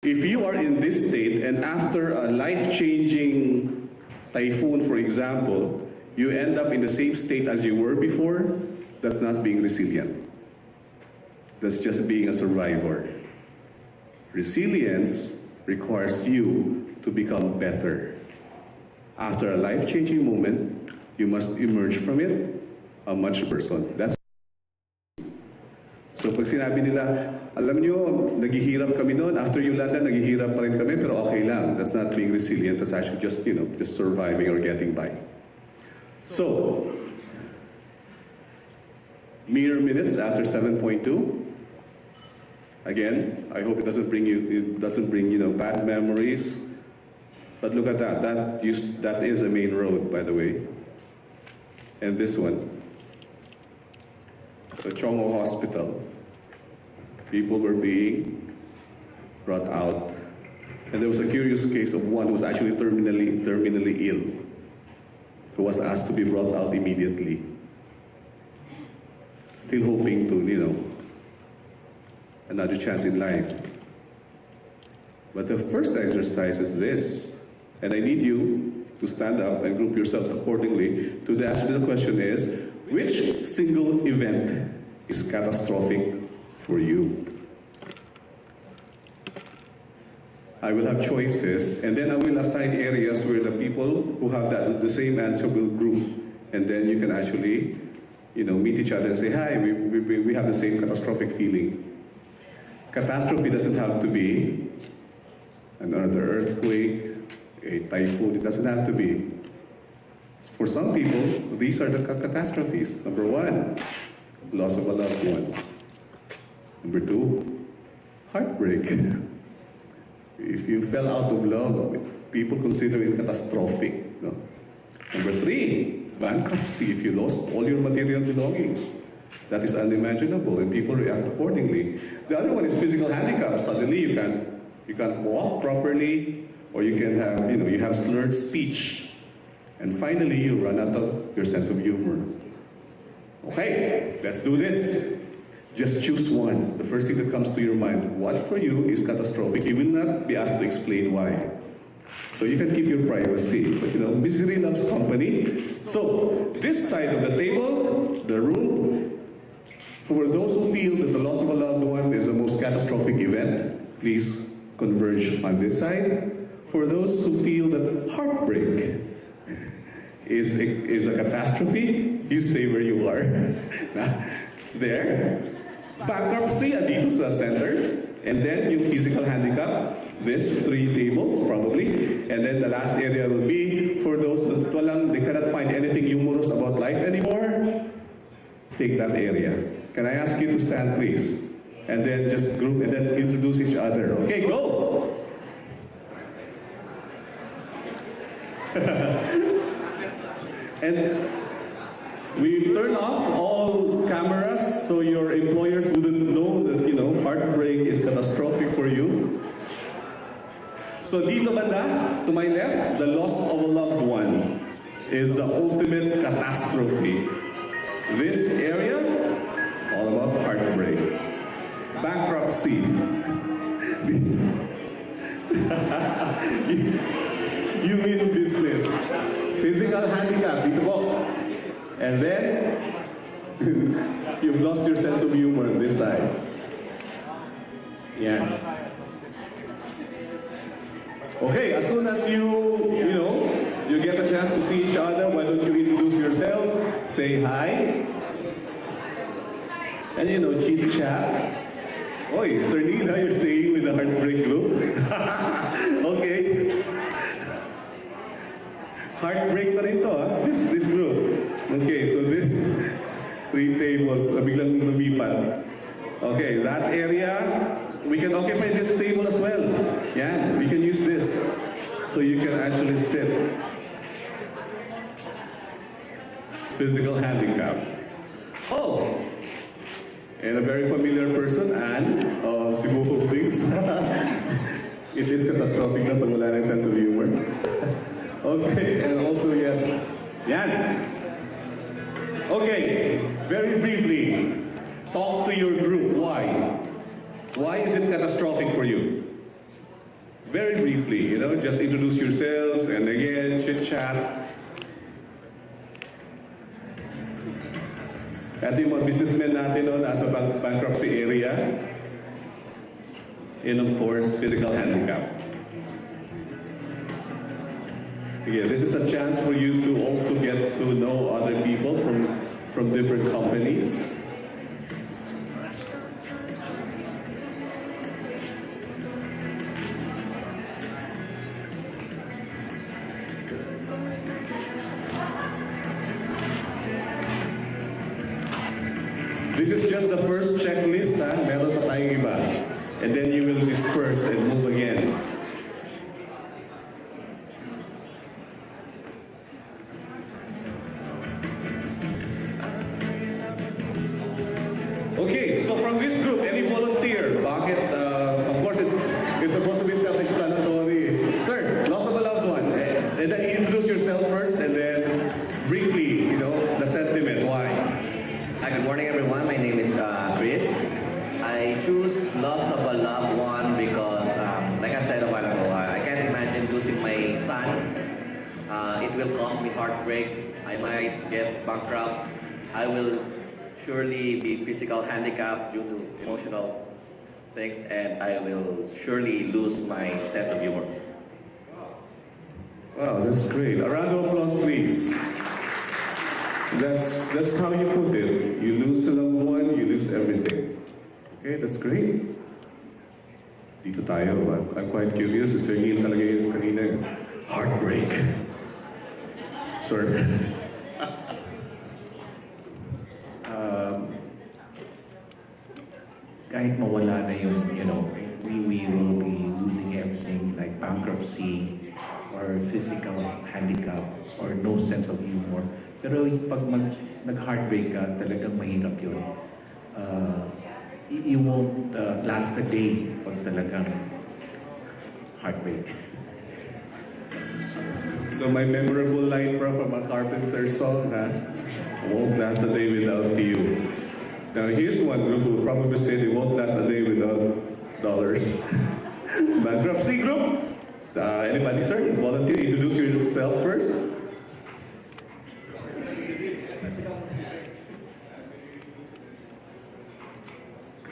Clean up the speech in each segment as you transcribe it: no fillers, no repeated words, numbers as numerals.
If you are in this state and after a life-changing typhoon, for example, you end up in the same state as you were before, that's not being resilient. That's just being a survivor. Resilience requires you to become better. After a life-changing moment, you must emerge from it a much person. That's so pag sinabi nila, alam nyo, naghihirap kami noon, after Yolanda, naghihirap pa rin kami, pero okay lang. That's not being resilient. That's actually just, just surviving or getting by. So, mere minutes after 7.2. Again, I hope it doesn't bring bad memories. But look at that. That is a main road, by the way. And this one. So Chongo Hospital, people were being brought out. And there was a curious case of one who was actually terminally ill, who was asked to be brought out immediately. Still hoping to, another chance in life. But the first exercise is this, and I need you to stand up and group yourselves accordingly. To the answer to the question is, which single event is catastrophic for you? I will have choices, and then I will assign areas where the people who have the same answer will group, and then you can actually, meet each other and say, hi, we have the same catastrophic feeling. Catastrophe doesn't have to be another earthquake, a typhoon. It doesn't have to be. For some people, these are the catastrophes. Number one, loss of a loved one. Number two, heartbreak. If you fell out of love, people consider it catastrophic. No? Number three, bankruptcy. If you lost all your material belongings, that is unimaginable, and people react accordingly. The other one is physical handicap. Suddenly, you can't walk properly, or you can have, you have slurred speech. And finally, you run out of your sense of humor. Okay, let's do this. Just choose one. The first thing that comes to your mind. What for you is catastrophic? You will not be asked to explain why. So you can keep your privacy. But misery loves company. So this side of the table, the room, for those who feel that the loss of a loved one is the most catastrophic event, please converge on this side. For those who feel that heartbreak is a catastrophe, you stay where you are. There. Bankruptcy, dito sa center. And then yung physical handicap, this 3 tables probably. And then the last area will be for those that they cannot find anything humorous about life anymore. Take that area. Can I ask you to stand, please? And then just group and then introduce each other. Okay, go! And we turn off all cameras so your employers wouldn't know that, heartbreak is catastrophic for you. So dito banda, to my left, the loss of a loved one is the ultimate catastrophe. This area, all about heartbreak. Bankruptcy. You mean business. Physical handicap, dito po. And then, you've lost your sense of humor on this side. Yeah. Okay, as soon as you get a chance to see each other, why don't you introduce yourselves, say hi, and chit chat. Oy, Sir Nina, you're staying with the heartbreak group? Okay. Heartbreak na rin to, this group. Okay, so this 3 tables, biglang lumipat. Okay, that area, we can occupy this table as well. Yeah, we can use this. So you can actually sit. Physical handicap. Oh! And a very familiar person, Anne, of Cebu Holdings. It is catastrophic na pag wala na sense of humor. Okay, and also, yes, Yan. Okay, very briefly, talk to your group. Why? Why is it catastrophic for you? Very briefly, just introduce yourselves and again, chit-chat. At yung mga businessmen natin nasa bankruptcy area. And of course, physical handicap. Sige, this is a chance for you to also get to know other people from different companies. This is just the first checklist, ha? Meron pa tayong iba. And then you will disperse and move again. Okay, so from this group, any volunteer? Bakit? Of course, it's supposed to be self-explanatory. Sir, loss of a loved one. And then introduce yourself first, and then briefly, the sentiment. Why? Hi, good morning everyone. My name is Chris. I choose loss of a loved one because, like I said a while ago, I can't imagine losing my son. It will cause me heartbreak. I might get bankrupt. I will surely be physical handicapped due to emotional things, and I will surely lose my sense of humor. Wow, that's great. A round of applause, please. That's how you put it. You lose a loved one, you lose everything. Okay, that's great. Dito tayo. I'm quite curious. Si Sir Neil talaga yung kanina. Heartbreak. Sir. Kahit mawala na yung, we will be losing everything like bankruptcy or physical handicap or no sense of humor. Pero pag nag-heartbreak ka, talagang mahirap yun. You won't last a day pag talagang heartbreak. So my memorable line from a Carpenter song, I won't last a day without you. Now here's one group who will probably say they won't last a day without dollars. Bankruptcy group? Anybody, sir? Volunteer, introduce yourself first.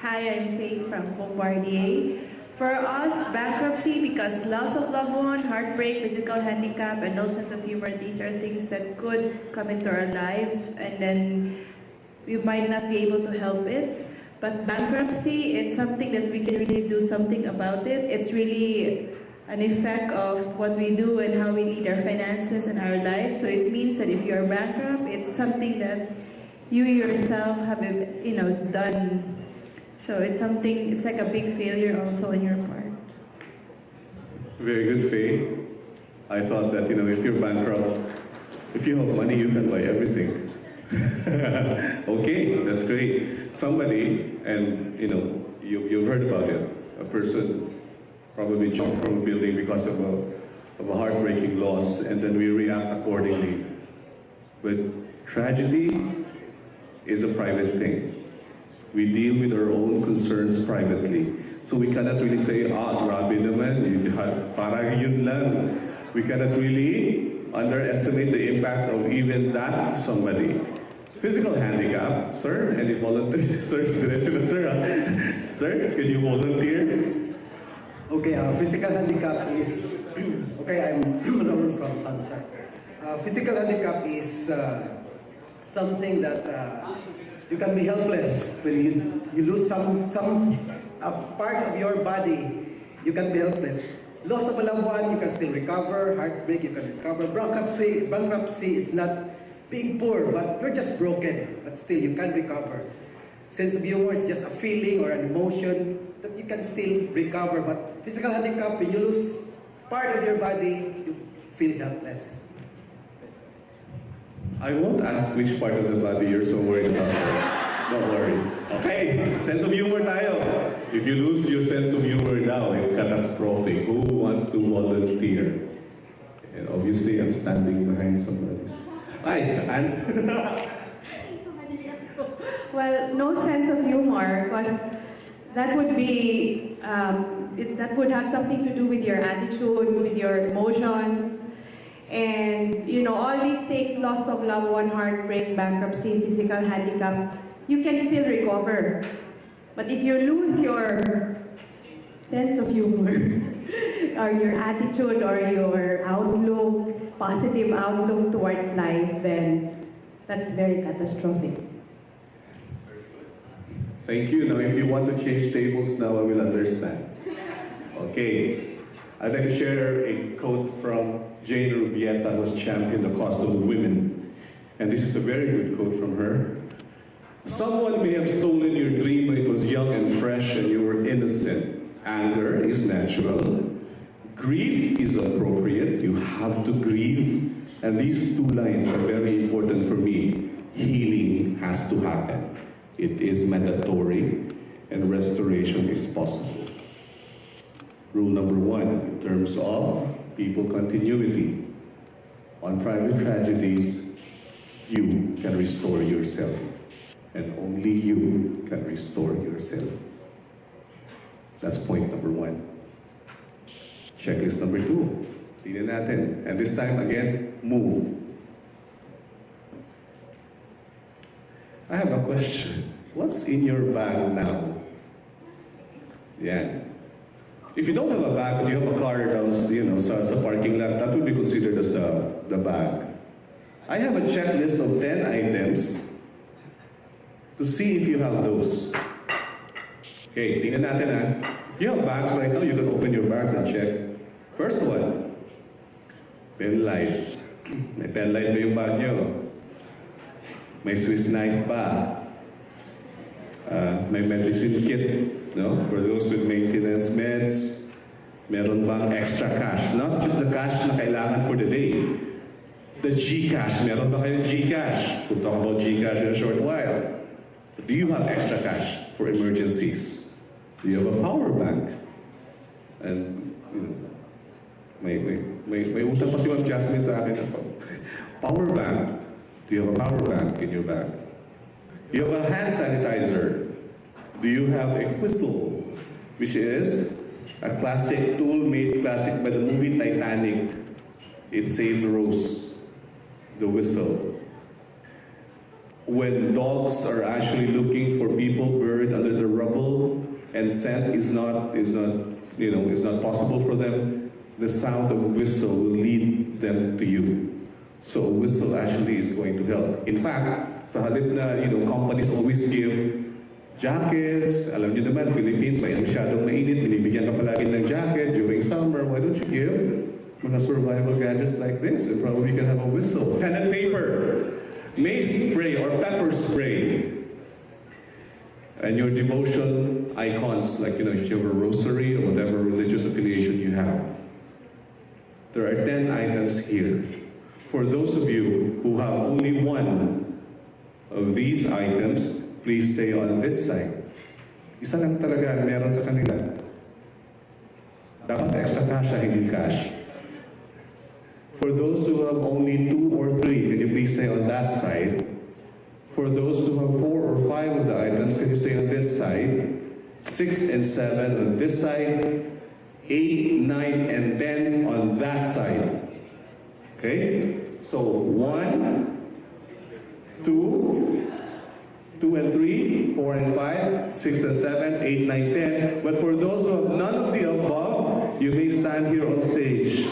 Hi, I'm Faye from Bombardier. For us, bankruptcy, because loss of loved one, heartbreak, physical handicap, and no sense of humor, these are things that could come into our lives, and then we might not be able to help it. But bankruptcy, it's something that we can really do something about it. It's really an effect of what we do and how we lead our finances and our life. So it means that if you're bankrupt, it's something that you yourself have, done. So it's like a big failure also on your part. Very good, Faye. I thought that, if you're bankrupt, if you have money, you can buy everything. Okay, that's great. Somebody, and you've heard about it, a person probably jumped from a building because of a heartbreaking loss, and then we react accordingly. But tragedy is a private thing. We deal with our own concerns privately. So we cannot really say, grabe naman, parang yun lang. We cannot really underestimate the impact of even that to somebody. Physical handicap, sir, any volunteers? Sir, sir, sir, can you volunteer? Okay, physical handicap is, okay, I'm Raul from Sansar. Physical handicap is something that you can be helpless when you lose some part of your body. You can be helpless. Loss of a loved one, you can still recover. Heartbreak, you can recover. Bankruptcy is not being poor, but you're just broken. But still, you can recover. Sense of humor is just a feeling or an emotion that you can still recover. But physical handicap, when you lose part of your body, you feel helpless. I won't ask which part of the body you're so worried about, sir. Don't worry. Okay, sense of humor tayo. If you lose your sense of humor now, it's catastrophic. Who wants to volunteer? And obviously, I'm standing behind somebody. Hi, Anne. Well, no sense of humor, because that would be that would have something to do with your attitude, with your emotions. And you know, all these things, loss of loved one, heartbreak, bankruptcy, physical handicap, you can still recover. But if you lose your sense of humor, or your attitude, or your outlook, positive outlook towards life, then that's very catastrophic. Thank you. Now, if you want to change tables now, I will understand. Okay. I'd like to share a quote from Jane Rubieta, who's championed the cause of women. And this is a very good quote from her. Someone may have stolen your dream when it was young and fresh and you were innocent. Anger is natural. Grief is appropriate. You have to grieve. And these two lines are very important for me. Healing has to happen. It is mandatory, and restoration is possible. Rule number 1, in terms of people continuity. On private tragedies, you can restore yourself. And only you can restore yourself. That's point number 1. Checklist number 2. Tingnan natin. And this time, again, move. I have a question. What's in your bag now? Yeah. If you don't have a bag, but you have a car down, sa parking lot, that would be considered as the bag. I have a checklist of 10 items to see if you have those. Okay, tingnan natin ha. If you have bags right now, you can open your bags and check. First one, pen light. May pen light ba yung bag nyo? May Swiss knife pa. May medicine kit, no? For those with maintenance meds. Meron bang extra cash? Not just the cash na kailangan for the day. The GCash. Meron ba kayong GCash? We'll talk about GCash in a short while. Do you have extra cash for emergencies? Do you have a power bank? And, may utang pa si Ma'am Jasmine sa akin. Power bank. Do you have a power bank in your bag? Do you have a hand sanitizer? Do you have a whistle? Which is a classic tool made classic by the movie Titanic. It saved Rose. The whistle. When dogs are actually looking for people buried under the rubble and scent is not possible for them, the sound of a whistle will lead them to you. So a whistle actually is going to help. In fact, sa halip na, companies always give jackets. Alam niyo naman, Philippines, may masyadong mainit, binibigyan ka palagi ng jacket during summer. Why don't you give mga survival gadgets like this? And probably you can have a whistle. Pen and paper. Mace spray or pepper spray. And your devotion icons, like, if you have a rosary or whatever religious affiliation you have. There are 10 items here. For those of you who have only one of these items, please stay on this side. Isa lang talaga meron sa kanila. Dapat extra cash, hindi cash. For those who have only 2 or 3, can you please stay on that side? For those who have 4 or 5 of the items, can you stay on this side? 6 and 7 on this side. 8, 9, and 10 on that side. Okay? So 1, 2, 2 and 3, 4 and 5, 6 and 7, 8, 9, 10. But for those who have none of the above, you may stand here on stage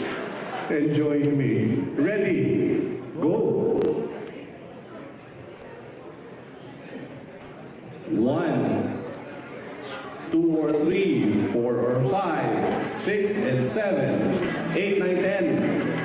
and join me. Ready? Go. 1, 2 or 3, 4 or 5, 6 and 7, 8, 9, 10.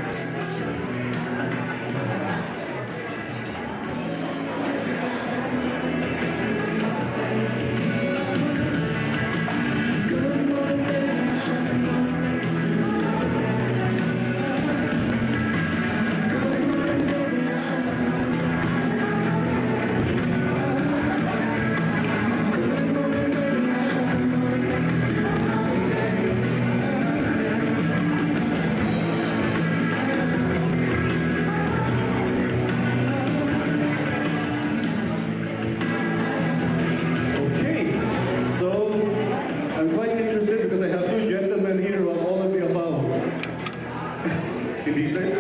Hindi, sir?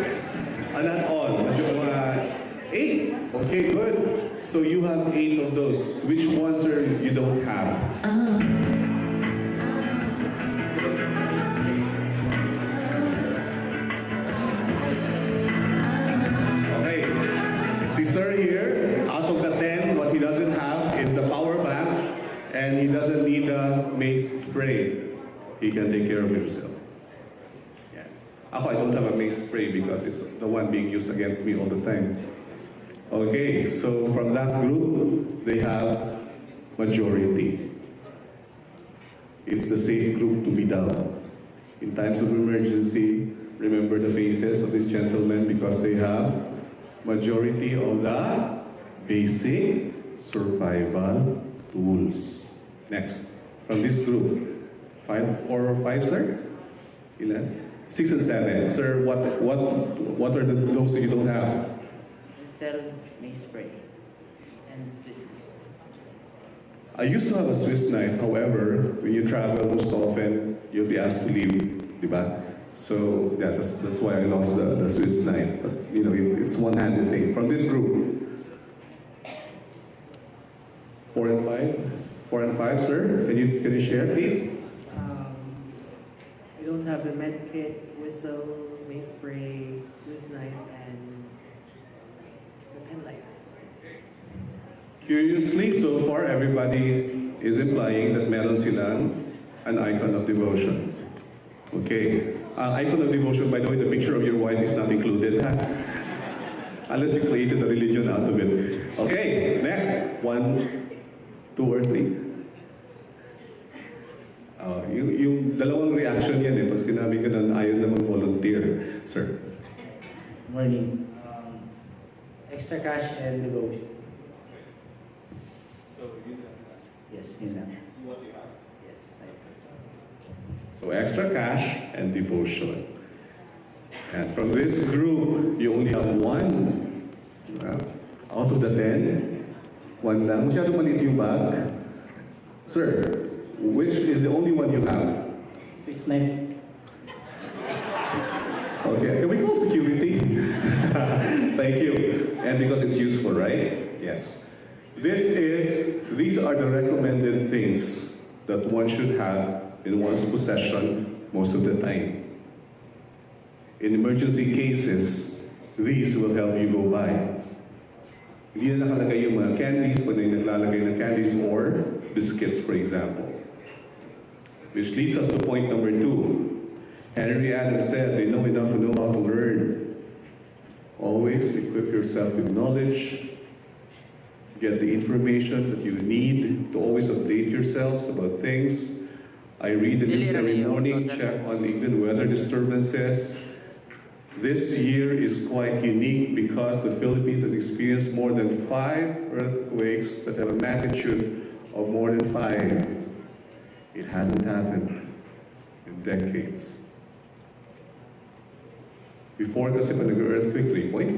Not all. Medyo, 8. Okay, good. So you have 8 of those. Which ones are you don't have? Okay. See, sir, here, out of the 10, what he doesn't have is the power bank, and he doesn't need the mace spray. He can take care of himself. Yeah. Ako, I don't have a mace spray because it's the one being used against me all the time. Okay, so from that group, they have majority. It's the safe group to be done. In times of emergency, remember the faces of these gentlemen because they have majority of the basic survival tools. Next, from this group, 4 or 5, sir? 6 and 7. Sir, what are those that you don't have? Sell mace spray and Swiss knife. I used to have a Swiss knife, however, when you travel most often, you'll be asked to leave, diba? So yeah, that's why I lost the Swiss knife. But you know, it's one-handed thing. From this group, 4 and 5? 4 and 5, sir? Can you share, please? We don't have the med kit, whistle, mace spray, Swiss knife, and the pen light. Curiously, so far, everybody is implying that meron silang an icon of devotion. Okay. Icon of devotion, by the way, the picture of your wife is not included. Unless you created a religion out of it. Okay, next. 1, 2, or 3. Yung dalawang reaction yan pag sinabi ka na ayaw na mag-volunteer. Sir. Morning. Extra cash and devotion. Yes, yun lang. Yes, right. So extra cash and devotion. And from this group, you only have 1. Out of the 10, 1 lang. Masyado maliit yung bag. Sir, which is the only one you have? Swiss knife. Okay, can we call security? Thank you. And because it's useful, right? Yes. These are the recommended things that one should have in one's possession most of the time. In emergency cases, these will help you go by. Hindi na nakalagay yung mga candies, pag naglalagay ng candies or biscuits, for example. Which leads us to point number 2. Henry Adams said, they know enough to know how to learn. Always equip yourself with knowledge. Get the information that you need to always update yourselves about things. I read the news every morning, check on even weather disturbances. This year is quite unique because the Philippines has experienced more than 5 earthquakes that have a magnitude of more than 5. It hasn't happened in decades. Before kasi pa nag-earthquake, 3.5,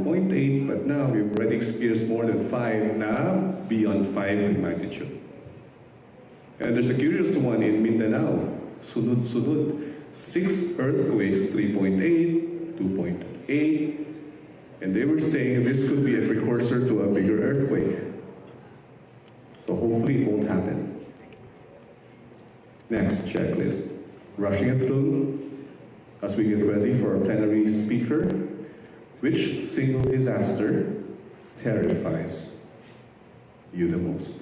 2.8, but now we've already experienced more than 5 na beyond 5 in magnitude. And there's a curious one in Mindanao, sunod-sunod. 6 earthquakes, 3.8, 2.8, and they were saying this could be a precursor to a bigger earthquake. So hopefully it won't happen. Next checklist. Rushing it through as we get ready for our plenary speaker. Which single disaster terrifies you the most?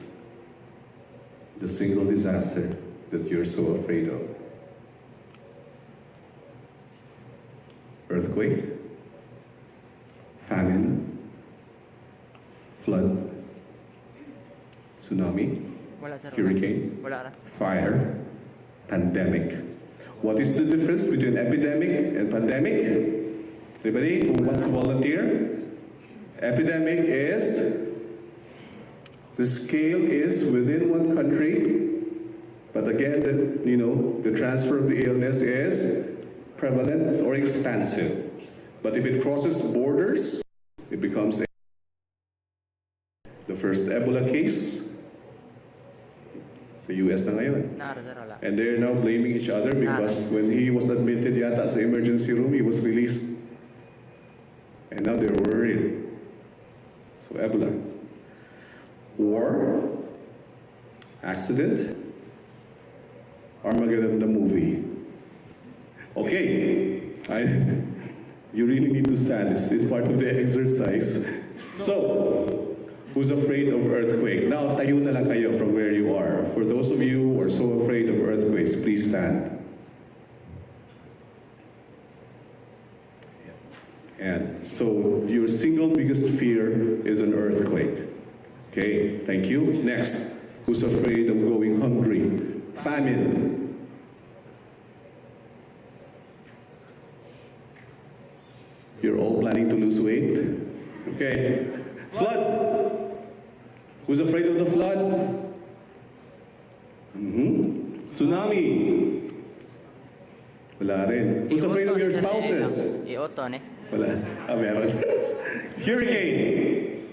The single disaster that you're so afraid of. Earthquake, famine, flood, tsunami, hurricane, fire, pandemic. What is the difference between epidemic and pandemic? Anybody who wants to volunteer? Epidemic is, the scale is within one country, but again, the transfer of the illness is prevalent or expansive. But if it crosses borders, it becomes the first Ebola case, Sa US na ngayon. Naro, sir, wala. And they're now blaming each other because when he was admitted yata sa emergency room, he was released. And now they're worried. So Ebola. War, accident, Armageddon the movie. Okay, you really need to stand. It's part of the exercise. So, who's afraid of earthquake? Now, tayo na lang kayo from where you are. For those of you who are so afraid of earthquakes, please stand. And so, your single biggest fear is an earthquake. Okay, thank you. Next, who's afraid of going hungry? Famine. You're all planning to lose weight? Okay. Flood. Who's afraid of the flood? Tsunami. Wala rin. Who's afraid of your spouses? I-auto, ne? Wala. Meron. Hurricane.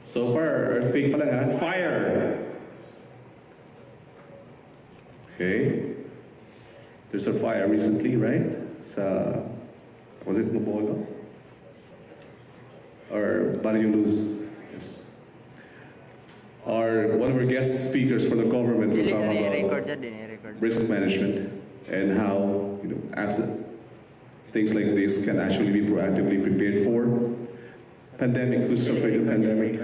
So far, earthquake pa lang ha. Fire. Okay. There's a fire recently, right? Was it Mobolo? Or Barrioluz? Yes. One of our guest speakers for the government will talk Record, sir, about risk management and how things like this can actually be proactively prepared for. Pandemic, who's afraid of pandemic?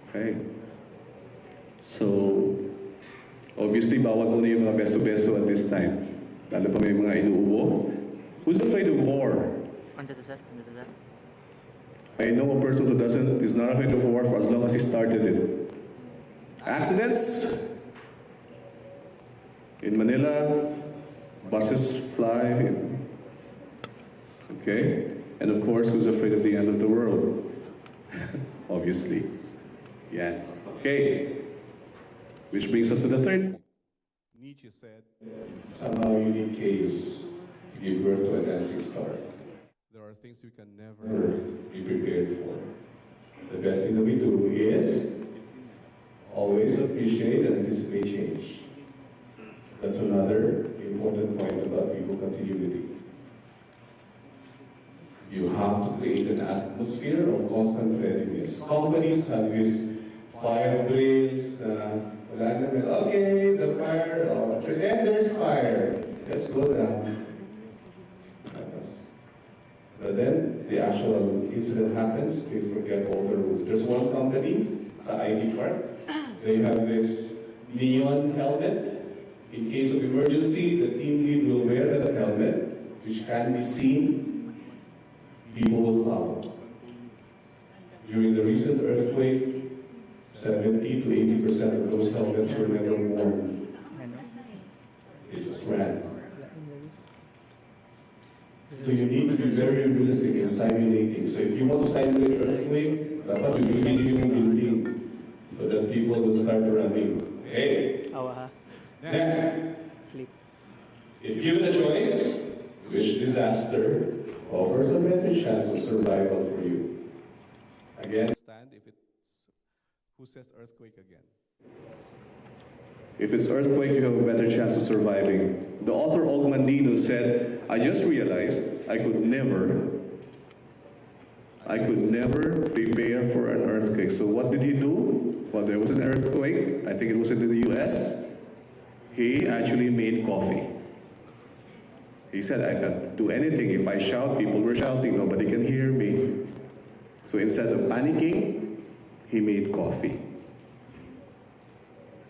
Okay. So, obviously, bawal muna yung mga beso-beso at this time. Lalo pa may mga inuubo. Who's afraid of war? Andiyan to, sir. Andiyan to, sir. I know a person who is not afraid of war for as long as he started it. Accidents? In Manila, buses fly. Okay? And of course, who's afraid of the end of the world? Obviously. Yeah. Okay. Which brings us to the third. Nietzsche said, somehow you need case to give birth to a dancing star. There are things we can never be prepared for. The best thing that we do is always appreciate and anticipate change. That's another important point about people continuity. You have to create an atmosphere of constant readiness. Companies have this fire drills, okay, the fire, pretend there's fire. Let's go down. But then the actual incident happens, they forget all the rules. There's one company, it's an ID card. They have this neon helmet. In case of emergency, the team lead will wear that helmet, which can be seen. People will follow. During the recent earthquake, 70 to 80% of those helmets were never worn. They just ran. So you need to be very realistic in simulating. So if you want to simulate earthquake, dapat you building yung building so that people will start running. Okay? Next. Flip. If given a choice, which disaster offers a better chance of survival for you? Again, stand if it's who says earthquake again. If it's earthquake, you have a better chance of surviving. The author Og Mandino said, I just realized I could never prepare for an earthquake. So what did he do? Well, there was an earthquake. I think it was in the US. He actually made coffee. He said, I can do anything. If I shout, people were shouting. Nobody can hear me. So instead of panicking, he made coffee.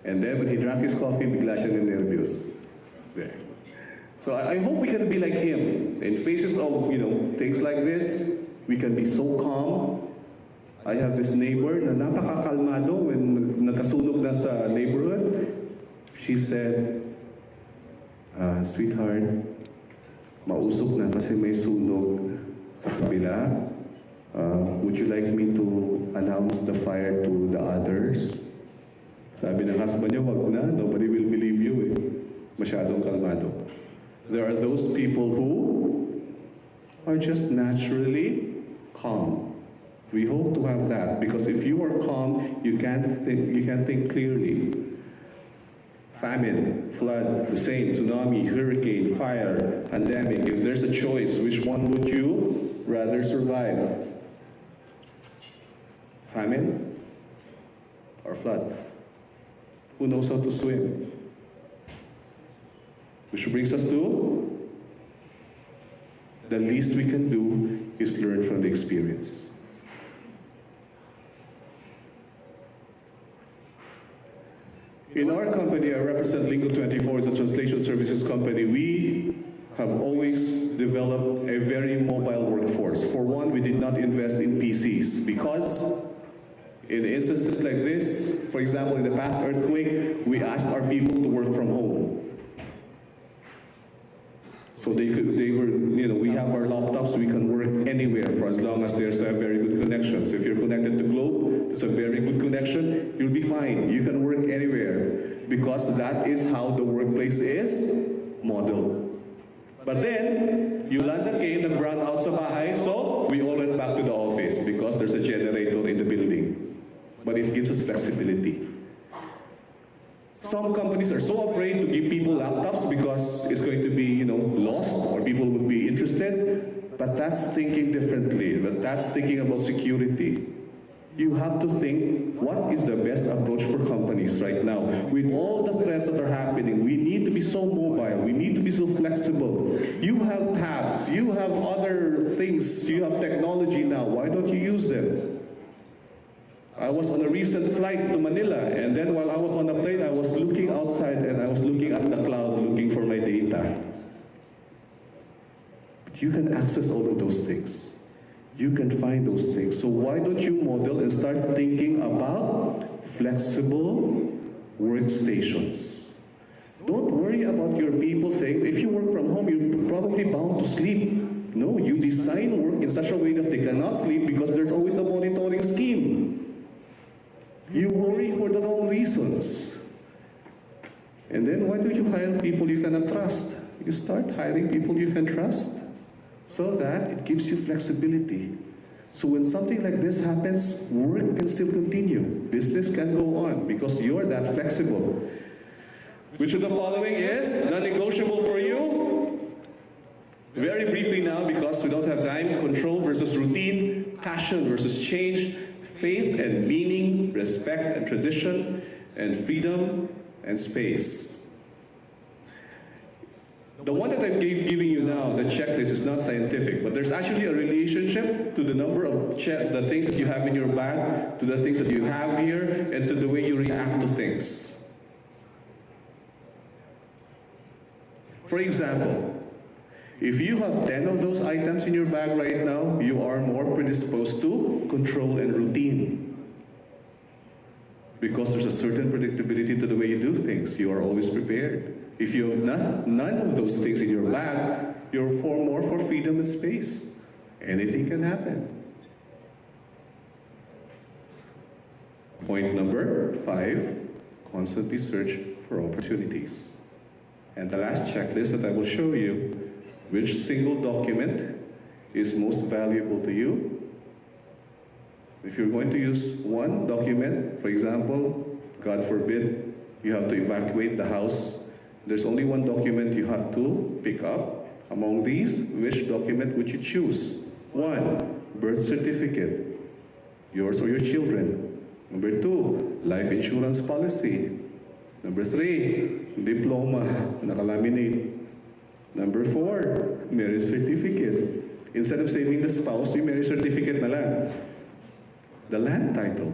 And then when he drank his coffee, bigla siya nervyos. There. So I hope we can be like him. In faces of, things like this, we can be so calm. I have this neighbor na napakakalmado when nagkasunog na sa neighborhood. She said, sweetheart, mausok na kasi may sunog sa kabila. Would you like me to announce the fire to the others? Sabi ng husband niya, wag na. Nobody will believe you eh. Masyadong kalmado. There are those people who are just naturally calm. We hope to have that because if you are calm, you can think clearly. Famine, flood, the same, tsunami, hurricane, fire, pandemic. If there's a choice, which one would you rather survive? Famine or flood? Who knows how to swim? Which brings us to the least we can do is learn from the experience. In our company, I represent Lingo24 as a translation services company. We have always developed a very mobile workforce. For one, we did not invest in PCs because in instances like this, for example, in the past earthquake, we asked our people to work from home. So we have our laptops, we can work anywhere for as long as there's a very good connection. So if you're connected to Globe, it's a very good connection, you'll be fine. You can work anywhere because that is how the workplace is modeled. But then, Yolanda came, nag-brown out sa bahay, so we all went back to the office because there's a generator in the building. But it gives us flexibility. Some companies are so afraid to give people laptops because it's going to be, lost or people would be interested. But that's thinking differently. But that's thinking about security. You have to think, what is the best approach for companies right now? With all the threats that are happening, we need to be so mobile. We need to be so flexible. You have tabs. You have other things. You have technology now. Why don't you use them? I was on a recent flight to Manila, and then while I was on the plane, I was looking outside and I was looking at the cloud, looking for my data. But you can access all of those things. You can find those things. So why don't you model and start thinking about flexible workstations? Don't worry about your people saying, if you work from home, you're probably bound to sleep. No, you design work in such a way that they cannot sleep because there's always a monitoring scheme. You worry for the wrong reasons. And then why don't you hire people you cannot trust? You start hiring people you can trust so that it gives you flexibility. So when something like this happens, work can still continue. Business can go on because you're that flexible. Which of the following is non-negotiable for you? Very briefly now, because we don't have time, control versus routine, passion versus change, faith and meaning, respect and tradition, and freedom and space. The one that I'm giving you now, the checklist, is not scientific, but there's actually a relationship to the number of the things that you have in your bag, to the things that you have here, and to the way you react to things. For example, if you have 10 of those items in your bag right now, you are more predisposed to control and routine. Because there's a certain predictability to the way you do things. You are always prepared. If you have none of those things in your bag, you're more for freedom and space. Anything can happen. Point number 5, constantly search for opportunities. And the last checklist that I will show you, which single document is most valuable to you? If you're going to use one document, for example, God forbid, you have to evacuate the house, there's only one document you have to pick up. Among these, which document would you choose? 1, birth certificate, yours or your children. Number 2, life insurance policy. Number 3, diploma, nakalaminate. Number 4, marriage certificate. Instead of saving the spouse, yung marriage certificate na lang. The land title.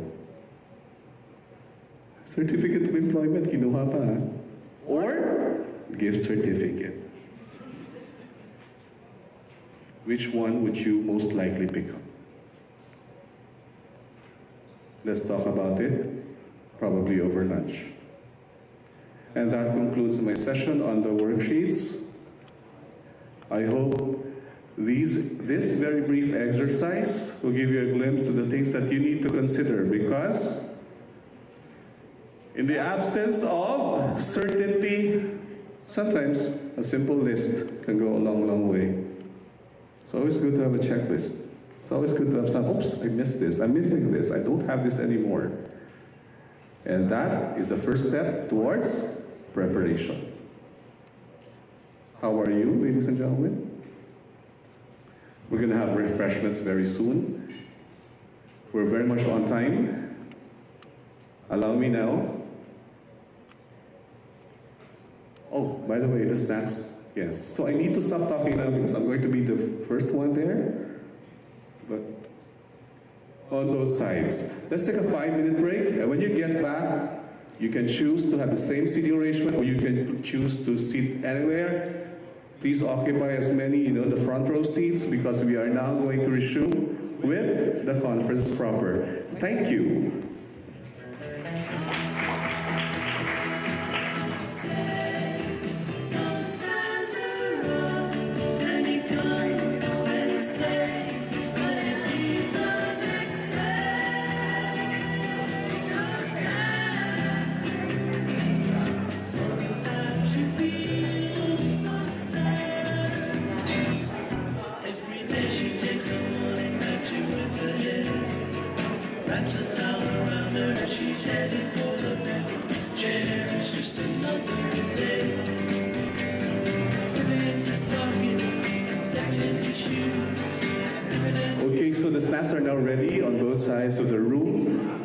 Certificate of employment, kinuha pa ha? Or gift certificate. Which one would you most likely pick up? Let's talk about it, probably over lunch. And that concludes my session on the worksheets. I hope this very brief exercise will give you a glimpse of the things that you need to consider, because in the absence of certainty, sometimes a simple list can go a long, long way. It's always good to have a checklist. It's always good to have some, oops, I missed this, I'm missing this, I don't have this anymore. And that is the first step towards preparation. How are you, ladies and gentlemen? We're going to have refreshments very soon. We're very much on time. Allow me now. Oh, by the way, the snacks. Yes. So I need to stop talking now because I'm going to be the first one there. But on those sides. Let's take a 5-minute break. And when you get back, you can choose to have the same seating arrangement or you can choose to sit anywhere. Please occupy as many, the front row seats because we are now going to resume with the conference proper. Thank you. Okay, so the snacks are now ready on both sides of the room.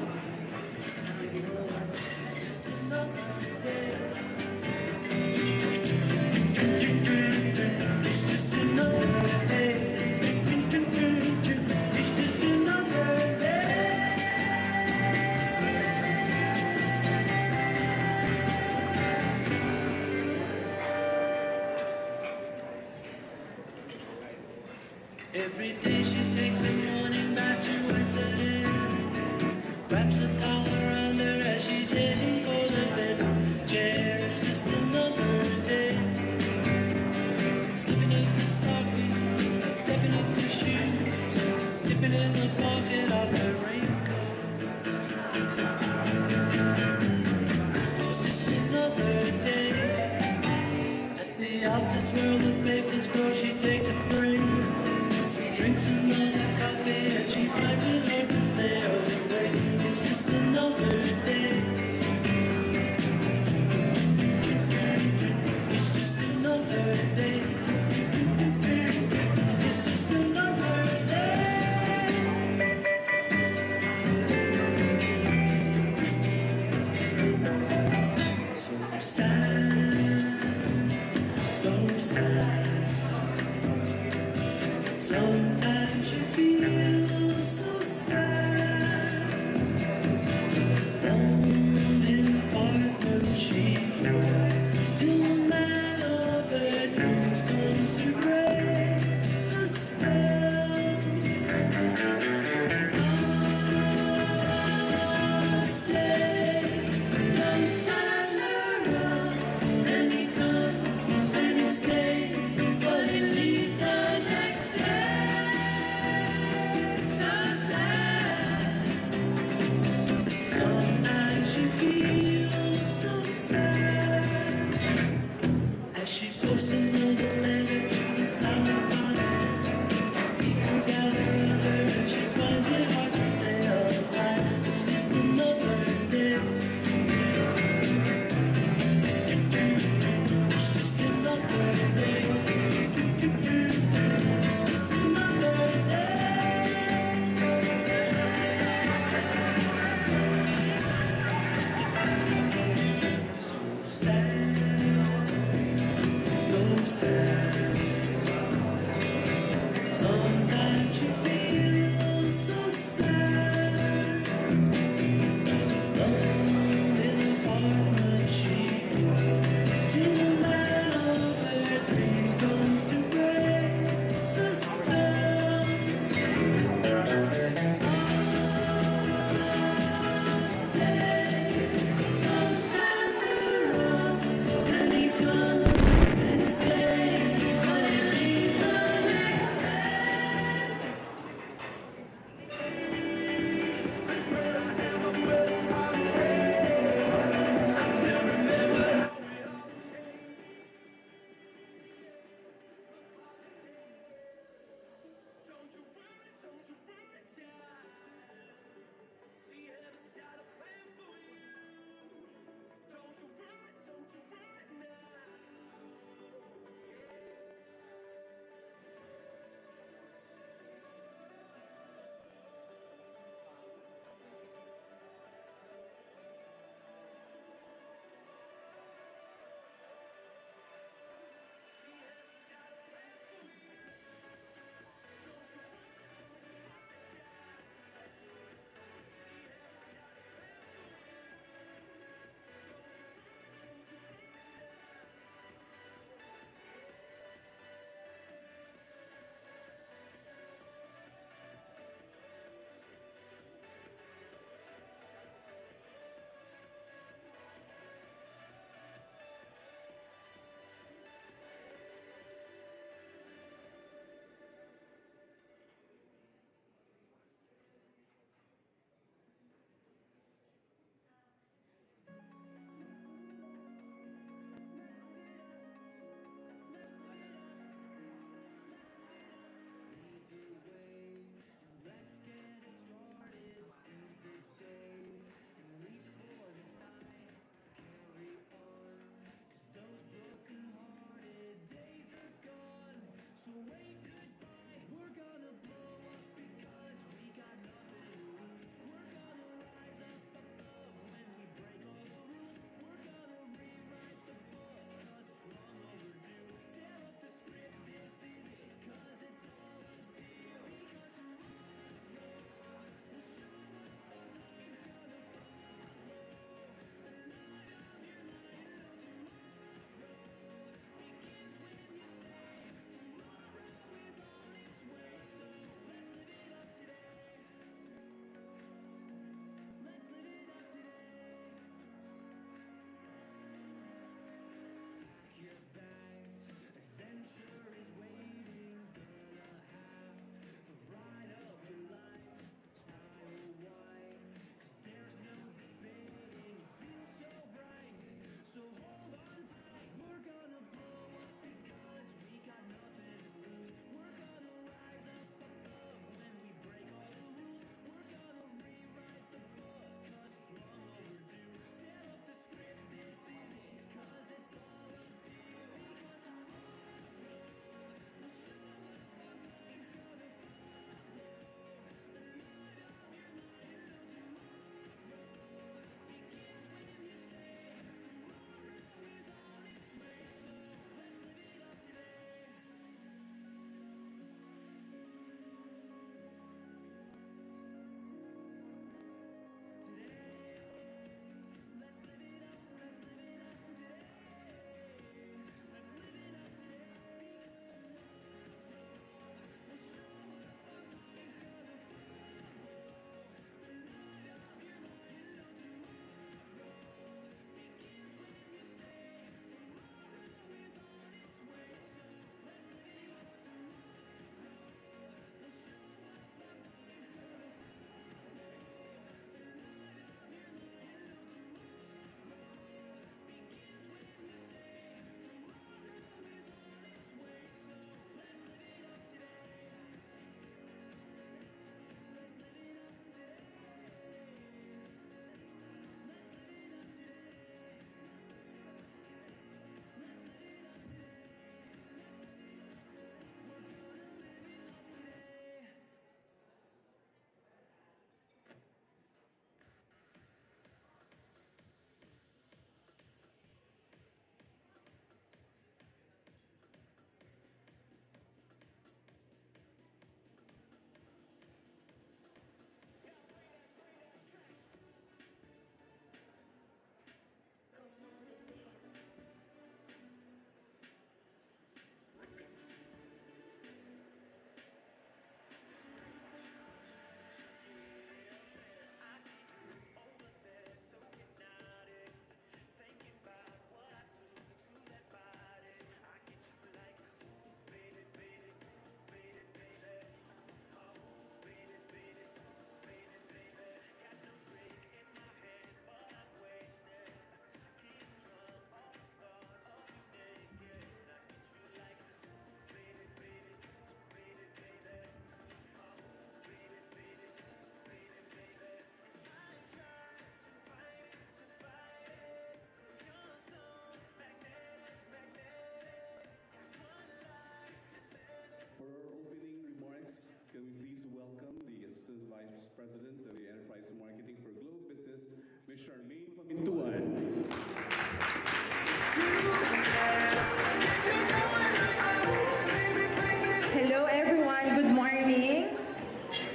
Every day she takes a morning bath to Italy, wraps a towel around her as she's heading for the bedroom chair. It's just another day, slipping into stockings, stepping into shoes, dipping in the pocket of her raincoat. It's just another day at the office where the papers grow. She takes a break, drinks another coffee, and she finds it hard to stay away. It's just another day. It's just another day. It's just another day. So sad, so sad. Sometimes you feel so sad. Lonely partnership, till the man of her dreams comes to break the spell. Stay, don't stand around. And he comes and he stays, but he leaves the next day. So sad. Sometimes you feel so sad as she posts another letter to the silent body. People gather around her and she finds it hard to stay alive. It's just another day. It's just another day. It's just another day. So sad, so sad. Sometimes you feel so sad. Alone in a partnership, till the man of her dreams comes to break the spell. Stay, don't stand around. And he comes and he stays,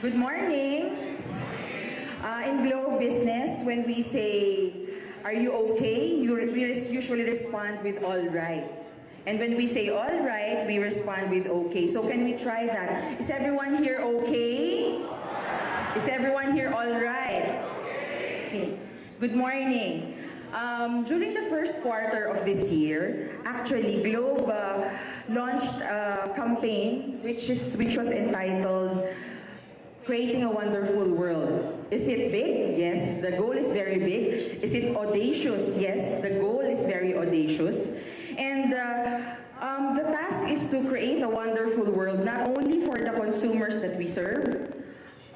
Good morning. In Globe Business, when we say, "Are you okay?" we usually respond with "all right." And when we say "all right," we respond with "okay." So can we try that? Is everyone here okay? Is everyone here all right? Okay. Good morning. During the first quarter of this year, actually, Globe launched a campaign which was entitled "Creating a Wonderful World." Is it big? Yes, the goal is very big. Is it audacious? Yes, the goal is very audacious. And the task is to create a wonderful world, not only for the consumers that we serve,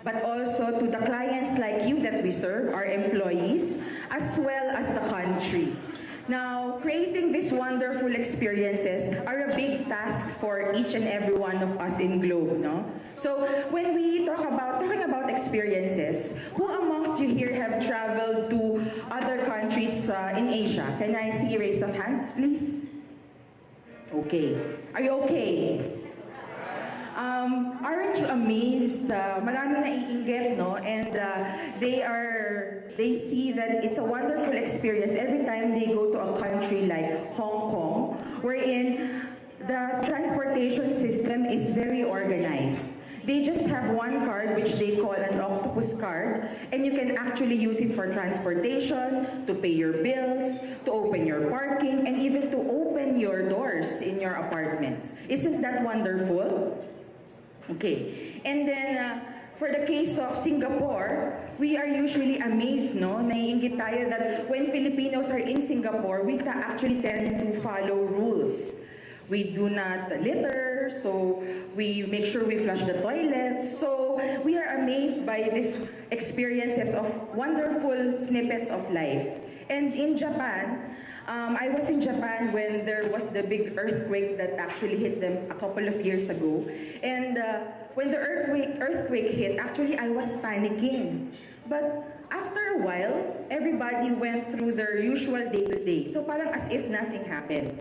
but also to the clients like you that we serve, our employees, as well as the country. Now, creating these wonderful experiences are a big task for each and every one of us in Globe, no? So, when we talking about experiences, who amongst you here have traveled to other countries in Asia? Can I see a raise of hands, please? Okay. Are you okay? Aren't you amazed? Maraming naiinggit, no? And they see that it's a wonderful experience every time they go to a country like Hong Kong, wherein the transportation system is very organized. They just have one card which they call an octopus card, and you can actually use it for transportation, to pay your bills, to open your parking, and even to open your doors in your apartments. Isn't that wonderful? Okay. And then, for the case of Singapore, we are usually amazed, no? Naiinggit tayo that when Filipinos are in Singapore, we actually tend to follow rules. We do not litter, so we make sure we flush the toilets. So we are amazed by these experiences of wonderful snippets of life. And in Japan, I was in Japan when there was the big earthquake that actually hit them a couple of years ago. And when the earthquake hit, actually I was panicking. But after a while, everybody went through their usual day-to-day. So parang as if nothing happened.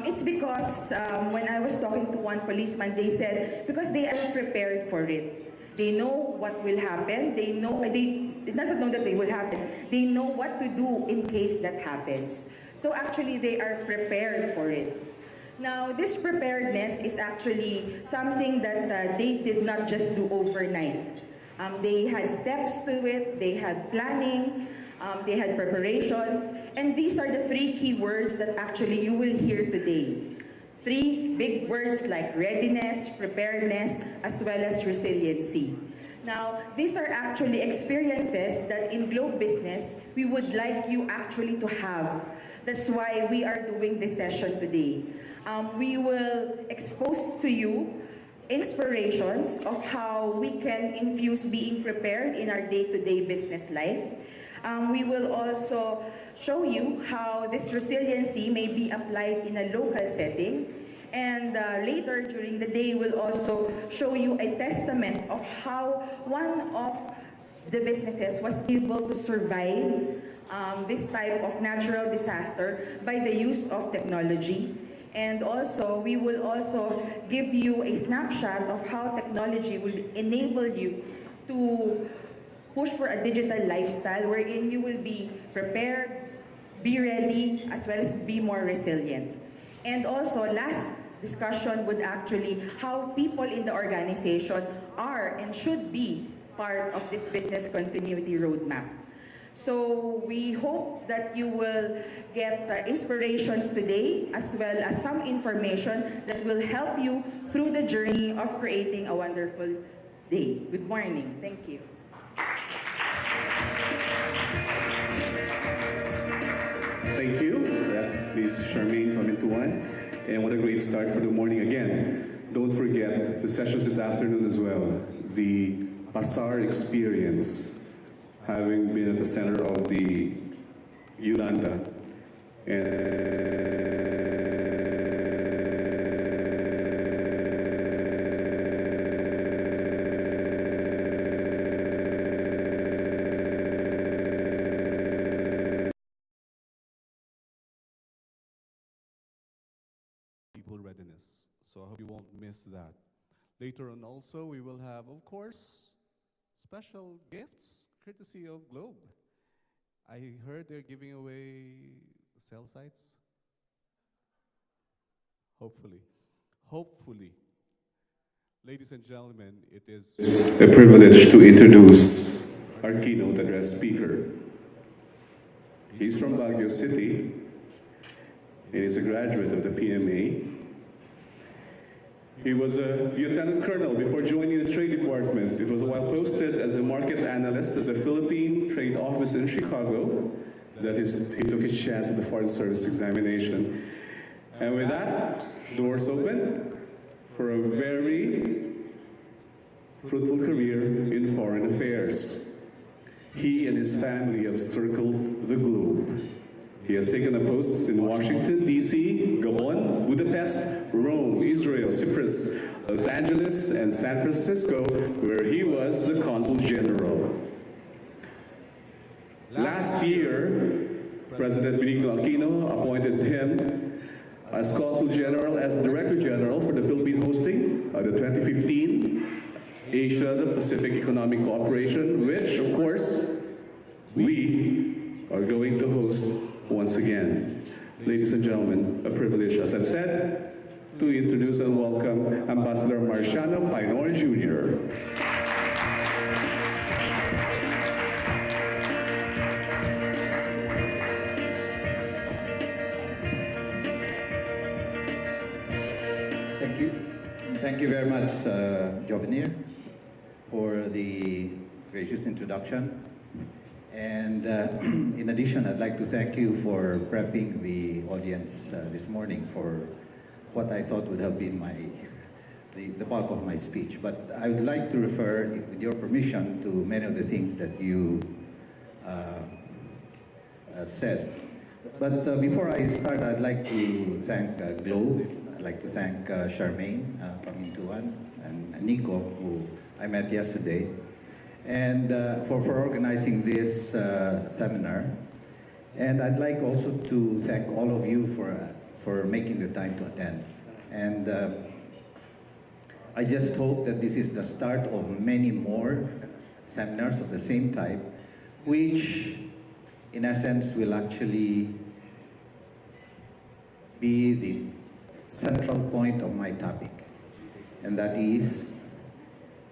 It's because when I was talking to one policeman, they said, because they are prepared for it. They know what will happen. It doesn't know that they will happen. They know what to do in case that happens. So actually, they are prepared for it. Now, this preparedness is actually something that they did not just do overnight. They had steps to it. They had planning. They had preparations. And these are the three key words that actually you will hear today. Three big words like readiness, preparedness, as well as resiliency. Now, these are actually experiences that in Globe Business, we would like you actually to have. That's why we are doing this session today. We will expose to you inspirations of how we can infuse being prepared in our day-to-day business life. We will also show you how this resiliency may be applied in a local setting. And later during the day, we'll also show you a testament of how one of the businesses was able to survive this type of natural disaster by the use of technology. And also, we will also give you a snapshot of how technology will enable you to push for a digital lifestyle wherein you will be prepared, be ready, as well as be more resilient. And also, last discussion would actually how people in the organization are and should be part of this business continuity roadmap. So we hope that you will get inspirations today as well as some information that will help you through the journey of creating a wonderful day. Good morning. Thank you. Thank you. Yes, please, Charmaine, come into one. And what a great start for the morning again. Don't forget the sessions this afternoon as well. The Bazaar experience, having been at the center of the Yolanda. People readiness. So I hope you won't miss that. Later on also, we will have, of course, special gifts courtesy of Globe. I heard they're giving away cell sites. Hopefully. Hopefully. Ladies and gentlemen, it is a privilege to introduce our keynote address speaker. He's from Baguio City. He is a graduate of the PMA. He was a lieutenant colonel before joining the Trade Department. It was while posted as a market analyst at the Philippine Trade Office in Chicago that he took his chance at the Foreign Service examination. And with that, doors opened for a very fruitful career in foreign affairs. He and his family have circled the globe. He has taken up posts in Washington, D.C., Gabon, Budapest, Rome, Israel, Cyprus, Los Angeles, and San Francisco, where he was the Consul General. Last year, President Benigno Aquino appointed him as Consul General, as Director General for the Philippine hosting of the 2015 Asia the Pacific Economic Cooperation, which, of course, we are going to host once again. Ladies and gentlemen, a privilege, as I've said, to introduce and welcome Ambassador Marciano Painor Jr. Thank you. Thank you very much, Jovenir, for the gracious introduction. And in addition, I'd like to thank you for prepping the audience this morning for what I thought would have been the bulk of my speech. But I would like to refer, with your permission, to many of the things that you said. But before I start, I'd like to thank Globe. I'd like to thank Charmaine Pamintuan and Nico, who I met yesterday, and for organizing this seminar. And I'd like also to thank all of you for making the time to attend. And I just hope that this is the start of many more seminars of the same type, which in essence will actually be the central point of my topic, and that is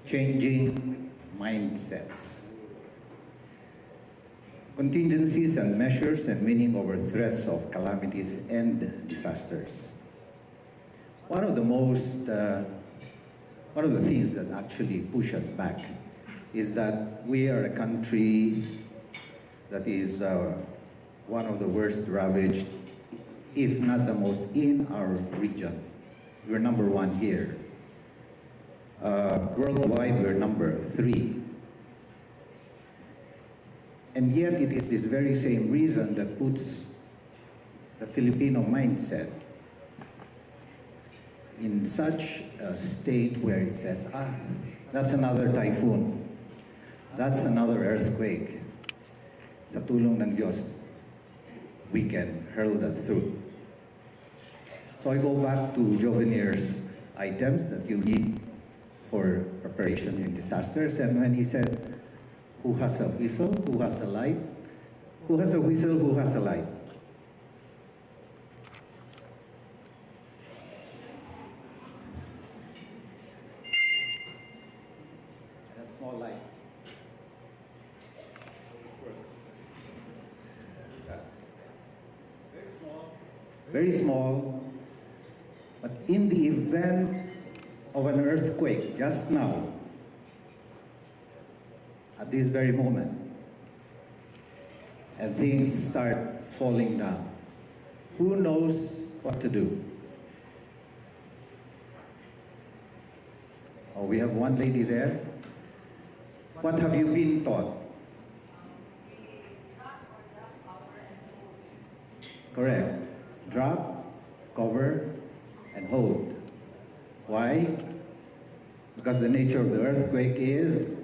changing mindsets. Contingencies and measures and winning over threats of calamities and disasters. One of the things that actually push us back is that we are a country that is one of the worst ravaged, if not the most, in our region. We're number one here. Worldwide, we're number 3. And yet it is this very same reason that puts the Filipino mindset in such a state where it says, that's another typhoon, that's another earthquake. Sa tulong ng Diyos, we can hurl that through. So I go back to Jovenir's items that you need for preparation in disasters, and when he said, who has a whistle, who has a light? Who has a whistle, who has a light? And a small light. Very small, but in the event of an earthquake just now, at this very moment, and things start falling down, who knows what to do? Oh, we have one lady there. What have you been taught? Correct. Drop, cover, and hold. Why? Because the nature of the earthquake is,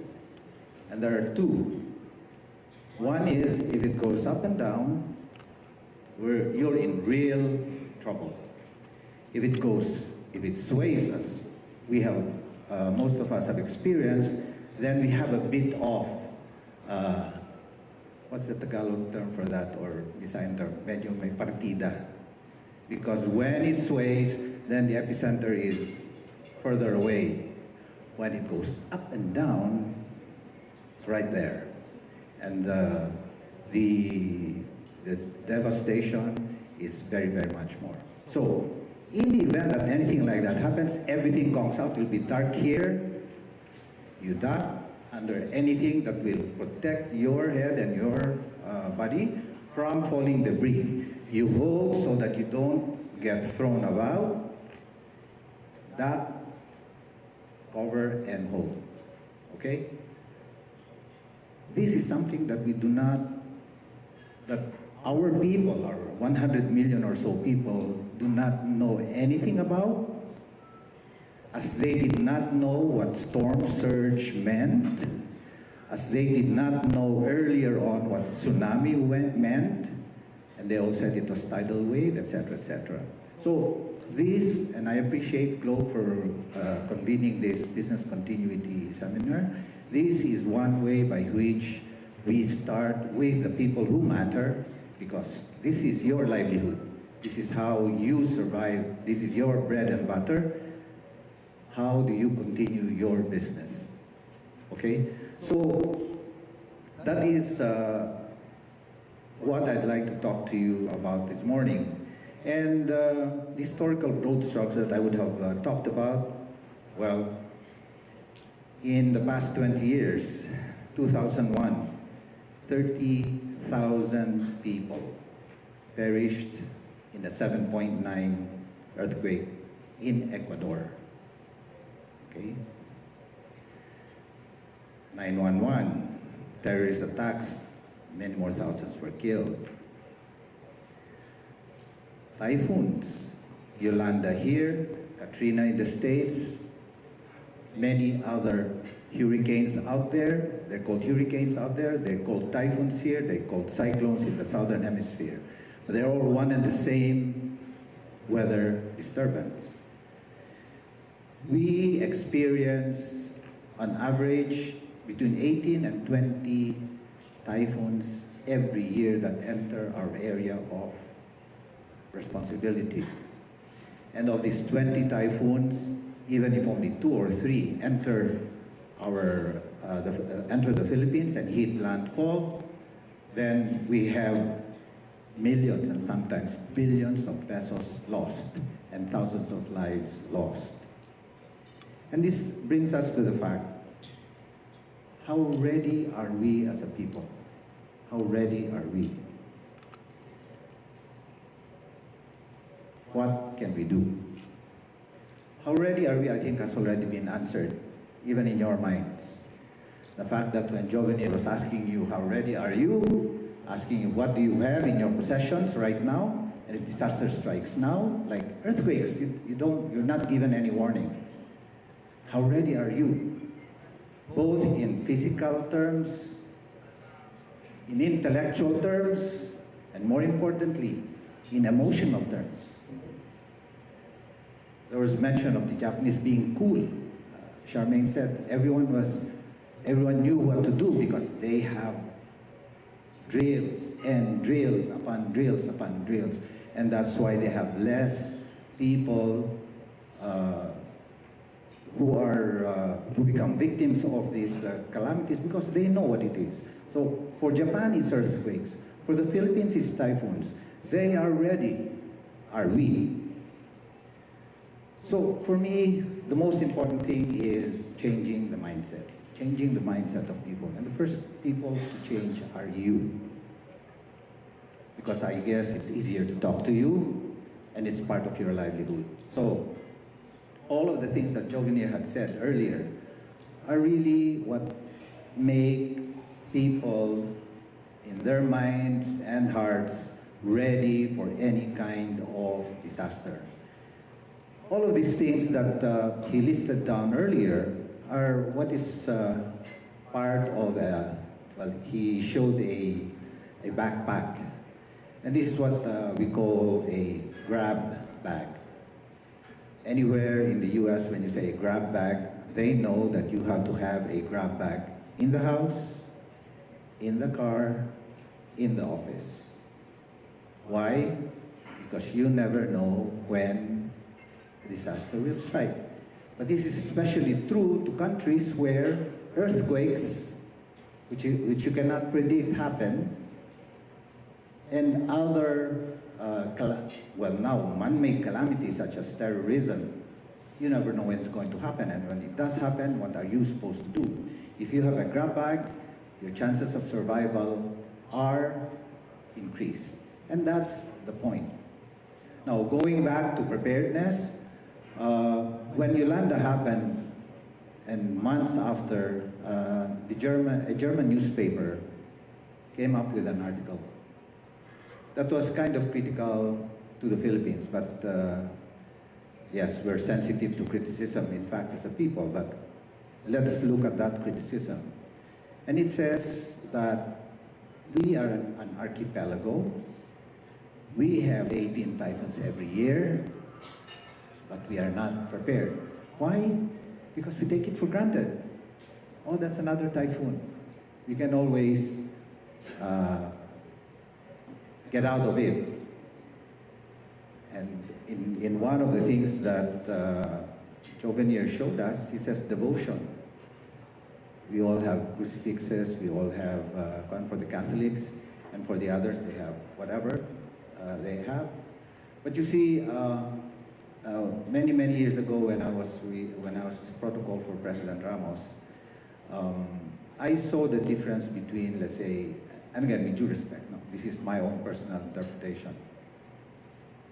and there are two. One is, if it goes up and down, you're in real trouble. If it sways, as we have, most of us have experienced, then we have a bit of, what's the Tagalog term for that, or design term? Medyo may partida. Because when it sways, then the epicenter is further away. When it goes up and down, it's right there. And the devastation is very, very much more. So, in the event that anything like that happens, everything comes out, it will be dark here. You duck under anything that will protect your head and your body from falling debris. You hold so that you don't get thrown about. Duck, cover, and hold. Okay? This is something that we do not, that our people, our 100 million or so people, do not know anything about, as they did not know what storm surge meant, as they did not know earlier on what tsunami meant, and they all said it was tidal wave, etc., etc. So this, and I appreciate Globe for convening this business continuity seminar. This is one way by which we start with the people who matter, because this is your livelihood. This is how you survive. This is your bread and butter. How do you continue your business? Okay? So that is what I'd like to talk to you about this morning. And the historical broad strokes that I would have talked about, well, in the past 20 years, 2001, 30,000 people perished in a 7.9 earthquake in Ecuador. Okay? 9/11, terrorist attacks, many more thousands were killed. Typhoons, Yolanda here, Katrina in the States, many other hurricanes out there. They're called hurricanes out there, they're called typhoons here, they're called cyclones in the southern hemisphere. But they're all one and the same weather disturbance. We experience, on average, between 18 and 20 typhoons every year that enter our area of responsibility. And of these 20 typhoons, even if only 2 or 3 enter enter the Philippines and hit landfall, then we have millions and sometimes billions of pesos lost and thousands of lives lost. And this brings us to the fact, how ready are we as a people? How ready are we? What can we do? How ready are we, I think, has already been answered, even in your minds. The fact that when Jovenil was asking you, how ready are you? Asking you, what do you have in your possessions right now? And if disaster strikes now, like earthquakes, you're not given any warning. How ready are you? Both in physical terms, in intellectual terms, and more importantly, in emotional terms. There was mention of the Japanese being cool. Charmaine said everyone knew what to do because they have drills and drills upon drills upon drills. And that's why they have less people who become victims of these calamities because they know what it is. So for Japan, it's earthquakes. For the Philippines, it's typhoons. They are ready. Are we? So for me, the most important thing is changing the mindset. Changing the mindset of people. And the first people to change are you. Because I guess it's easier to talk to you, and it's part of your livelihood. So all of the things that Jovenir had said earlier are really what make people in their minds and hearts ready for any kind of disaster. All of these things that he listed down earlier are what is part of well, he showed a backpack. And this is what we call a grab bag. Anywhere in the US, when you say a grab bag, they know that you have to have a grab bag in the house, in the car, in the office. Why? Because you never know when a disaster will strike. But this is especially true to countries where earthquakes, which you cannot predict, happen, and other, now man-made calamities such as terrorism. You never know when it's going to happen, and when it does happen, what are you supposed to do? If you have a grab bag, your chances of survival are increased. And that's the point. Now, going back to preparedness, when Yolanda happened, and months after, a German newspaper came up with an article that was kind of critical to the Philippines, but yes, we're sensitive to criticism, in fact, as a people, but let's look at that criticism. And it says that we are an archipelago. We have 18 typhoons every year, but we are not prepared. Why? Because we take it for granted. Oh, that's another typhoon. We can always get out of it. And in one of the things that Jovenier showed us, he says devotion. We all have crucifixes, we all have, for the Catholics, and for the others, they have whatever they have. But you see, many years ago when I was protocol for President Ramos, I saw the difference between, let's say, and again, with due respect, no, this is my own personal interpretation,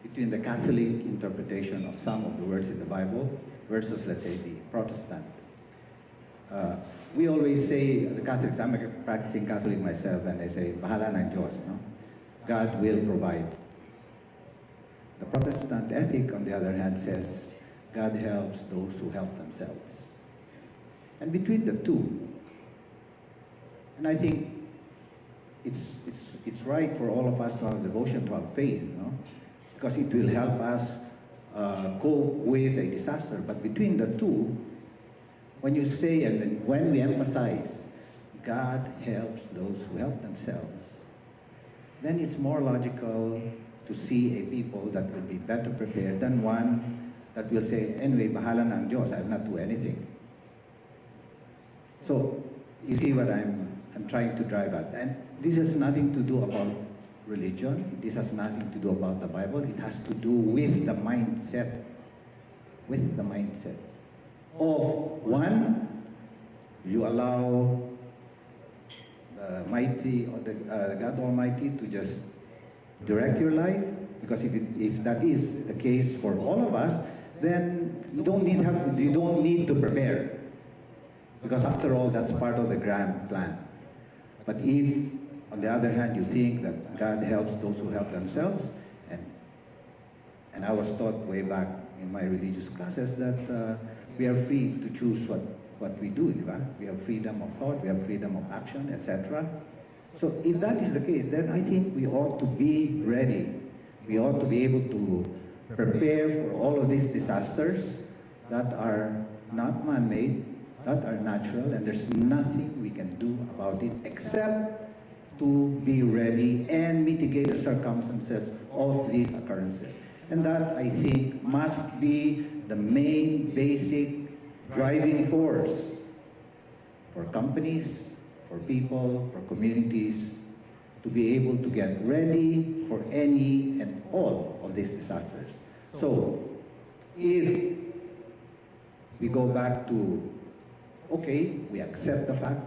between the Catholic interpretation of some of the words in the Bible versus, let's say, the Protestant. We always say, the Catholics, I'm a practicing Catholic myself, and they say, bahala ng Diyos, no? God will provide. The Protestant ethic, on the other hand, says, God helps those who help themselves. And between the two, and I think it's right for all of us to have devotion, to have faith, no? Because it will help us cope with a disaster. But between the two, when you say and when we emphasize, God helps those who help themselves, then it's more logical to see a people that will be better prepared than one that will say, anyway, bahala na ang Diyos, I will not do anything. So, you see what I'm trying to drive at. And this has nothing to do about religion. This has nothing to do about the Bible. It has to do with the mindset. With the mindset. Of one, you allow the mighty, or the God Almighty to just direct your life, because if that is the case for all of us, then you don't need to prepare, because after all, that's part of the grand plan. But if, on the other hand, you think that God helps those who help themselves, and I was taught way back in my religious classes that we are free to choose what we do, right? We have freedom of thought, we have freedom of action, etc. So if that is the case, then I think we ought to be ready. We ought to be able to prepare for all of these disasters that are not man-made, that are natural, and there's nothing we can do about it except to be ready and mitigate the circumstances of these occurrences. And that, I think, must be the main basic driving force for companies, for people, for communities, to be able to get ready for any and all of these disasters. So, if we go back to, okay, we accept the fact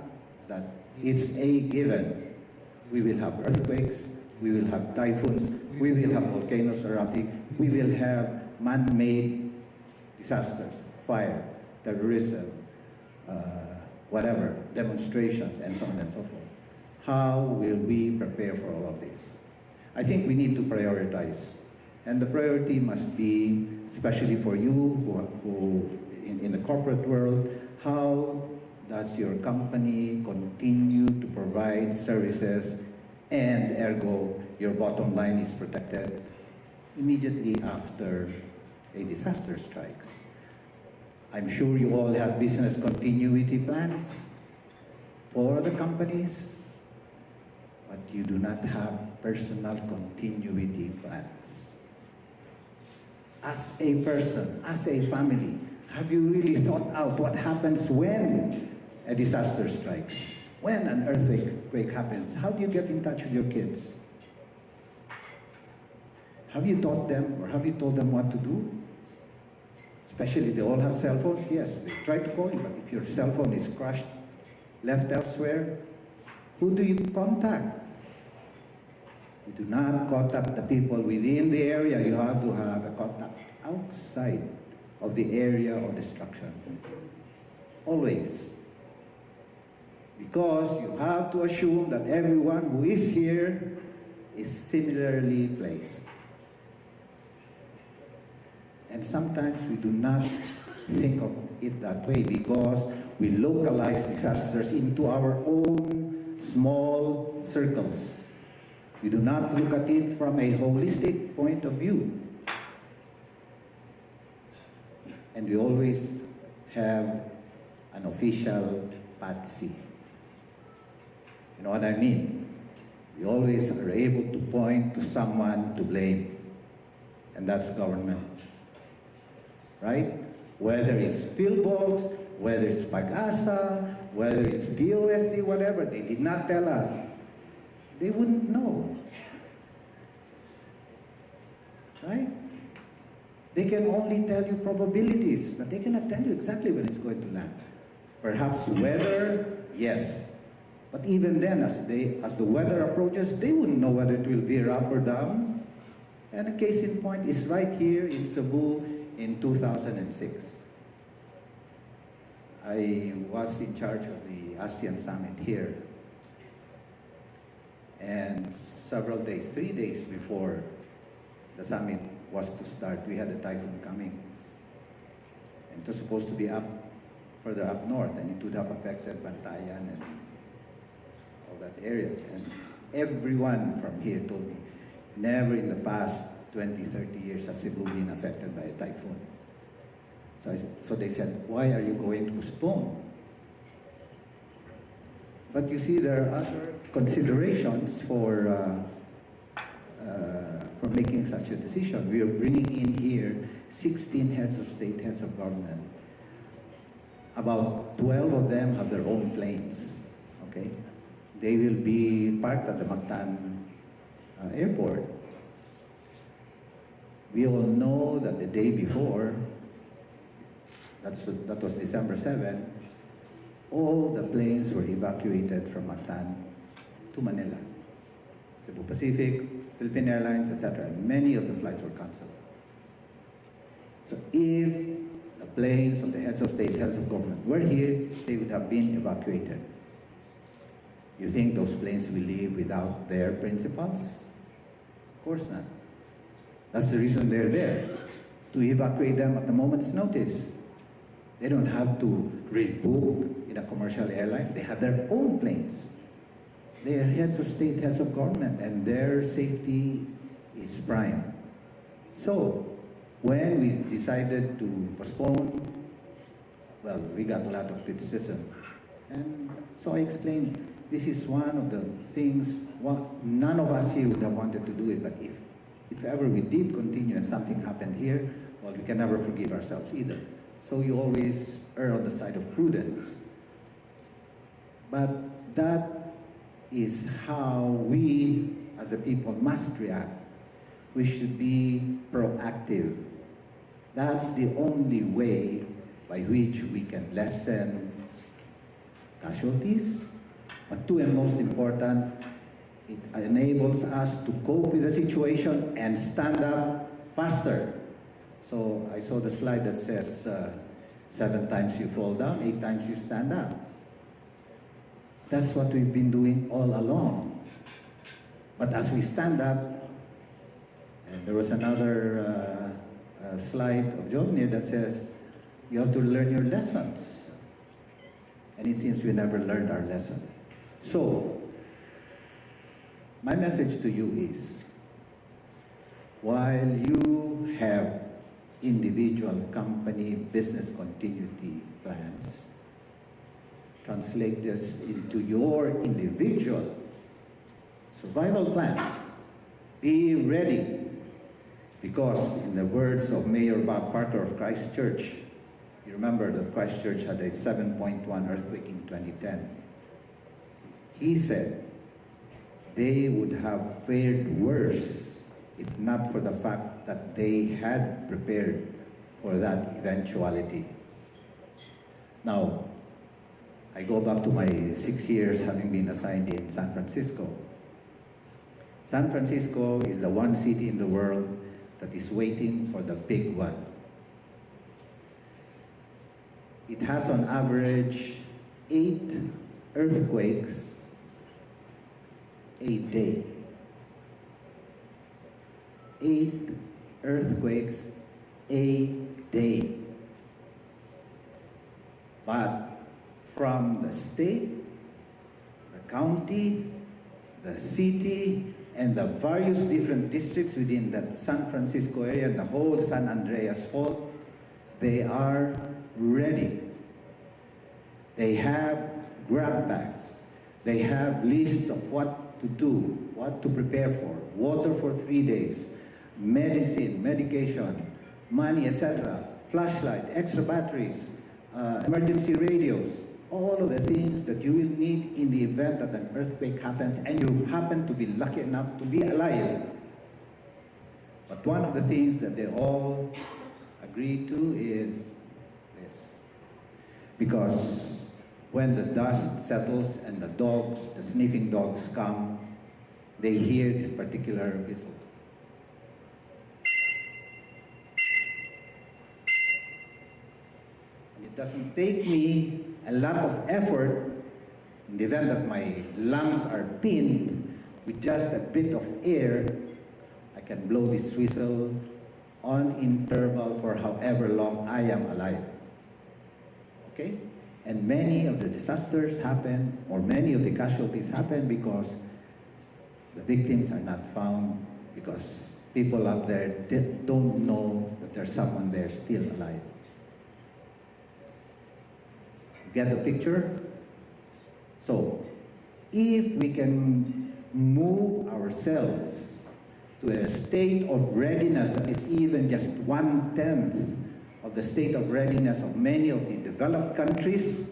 that it's a given. We will have earthquakes, we will have typhoons, we will have volcanoes erupting, we will have man-made disasters, fire, terrorism, whatever, demonstrations, and so on and so forth. How will we prepare for all of this? I think we need to prioritize. And the priority must be, especially for you who in the corporate world, how does your company continue to provide services and ergo your bottom line is protected immediately after a disaster strikes? I'm sure you all have business continuity plans for the companies, but you do not have personal continuity plans. As a person, as a family, have you really thought out what happens when a disaster strikes? When an earthquake happens? How do you get in touch with your kids? Have you taught them or have you told them what to do? Especially they all have cell phones. Yes, they try to call you, but if your cell phone is crushed, left elsewhere, who do you contact? You do not contact the people within the area. You have to have a contact outside of the area of destruction. Always. Because you have to assume that everyone who is here is similarly placed. And sometimes we do not think of it that way because we localize disasters into our own small circles. We do not look at it from a holistic point of view. And we always have an official patsy. You know what I mean? We always are able to point to someone to blame, and that's government. Right? Whether it's PhilBolgs, whether it's Pag-asa, whether it's DOSD, whatever, they did not tell us. They wouldn't know. Right? They can only tell you probabilities, but they cannot tell you exactly when it's going to land. Perhaps weather, yes. But even then, as the weather approaches, they wouldn't know whether it will veer up or down. And a case in point is right here in Cebu in 2006. I was in charge of the ASEAN Summit here. And several days, 3 days before the summit was to start, we had a typhoon coming. And it was supposed to be further up north, and it would have affected Bantayan and all that areas. And everyone from here told me, never in the past 20, 30 years has Cebu been affected by a typhoon. So they said, why are you going to postpone? But you see, there are other considerations for making such a decision. We are bringing in here 16 heads of state, heads of government. About 12 of them have their own planes, okay? They will be parked at the Mactan airport. We all know that the day before, that was December 7, all the planes were evacuated from Mactan to Manila. Cebu Pacific, Philippine Airlines, etc. Many of the flights were canceled. So if the planes of the heads of state, heads of government were here, they would have been evacuated. You think those planes will leave without their principals? Of course not. That's the reason they're there, to evacuate them at the moment's notice. They don't have to rebook in a commercial airline. They have their own planes. They are heads of state, heads of government, and their safety is prime. So, when we decided to postpone, well, we got a lot of criticism. And so I explained, this is one of the things, none of us here would have wanted to do it, but if ever we did continue and something happened here, well, we can never forgive ourselves either. So you always err on the side of prudence. But that is how we, as a people, must react. We should be proactive. That's the only way by which we can lessen casualties. But two, and most important, it enables us to cope with the situation and stand up faster. So I saw the slide that says 7 times you fall down, 8 times you stand up. That's what we've been doing all along. But as we stand up, and there was another slide of Jovnir that says, you have to learn your lessons. And it seems we never learned our lesson. So, my message to you is, while you have individual company business continuity plans. Translate this into your individual survival plans. Be ready, because in the words of Mayor Bob Parker of Christchurch, you remember that Christchurch had a 7.1 earthquake in 2010. He said they would have fared worse if not for the fact that they had prepared for that eventuality. Now, I go back to my 6 years having been assigned in San Francisco. San Francisco is the one city in the world that is waiting for the big one. It has on average 8 earthquakes a day. 8 earthquakes a day. But from the state, the county, the city, and the various different districts within that San Francisco area and the whole San Andreas Fault, they are ready. They have grab bags. They have lists of what to do, what to prepare for, water for 3 days, medicine, medication, money, etc., flashlight, extra batteries, emergency radios, all of the things that you will need in the event that an earthquake happens and you happen to be lucky enough to be alive. But one of the things that they all agree to is this. Because when the dust settles and the dogs, the sniffing dogs come, they hear this particular whistle. And it doesn't take me a lot of effort in the event that my lungs are pinned with just a bit of air. I can blow this whistle on interval for however long I am alive. Okay? And many of the disasters happen, or many of the casualties happen because the victims are not found, because people up there don't know that there's someone there still alive. Get the picture? So, if we can move ourselves to a state of readiness that is even just 1/10 of the state of readiness of many of the developed countries,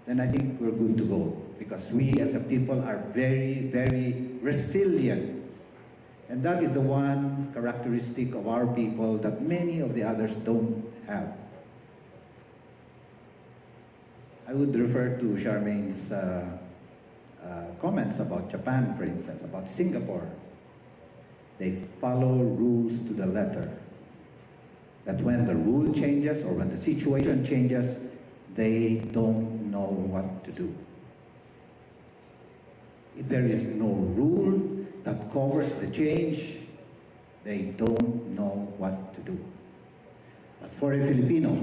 then I think we're good to go. Because we as a people are very, very resilient. And that is the one characteristic of our people that many of the others don't have. I would refer to Charmaine's comments about Japan, for instance, about Singapore. They follow rules to the letter. That when the rule changes or when the situation changes, they don't know what to do. If there is no rule that covers the change, they don't know what to do. But for a Filipino,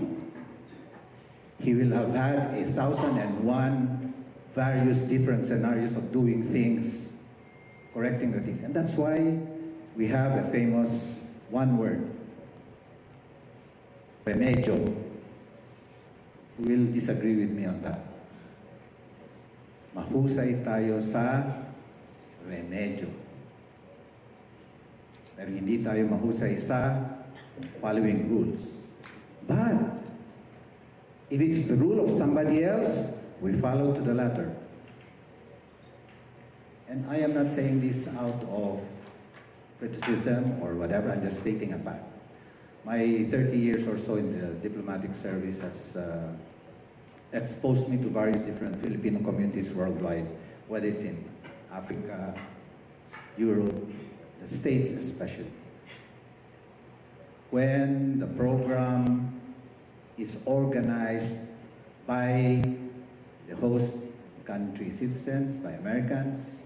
he will have had 1,001 various different scenarios of doing things, correcting the things. And that's why we have a famous one word, remedyo. Who will disagree with me on that? Mahusay tayo sa remedyo. Pero hindi tayo mahusay sa following rules. But if it's the rule of somebody else, we follow to the letter. And I am not saying this out of criticism or whatever, I'm just stating a fact. My 30 years or so in the diplomatic service has exposed me to various different Filipino communities worldwide, whether it's in Africa, Europe, the States especially. When the program is organized by the host country citizens, by Americans,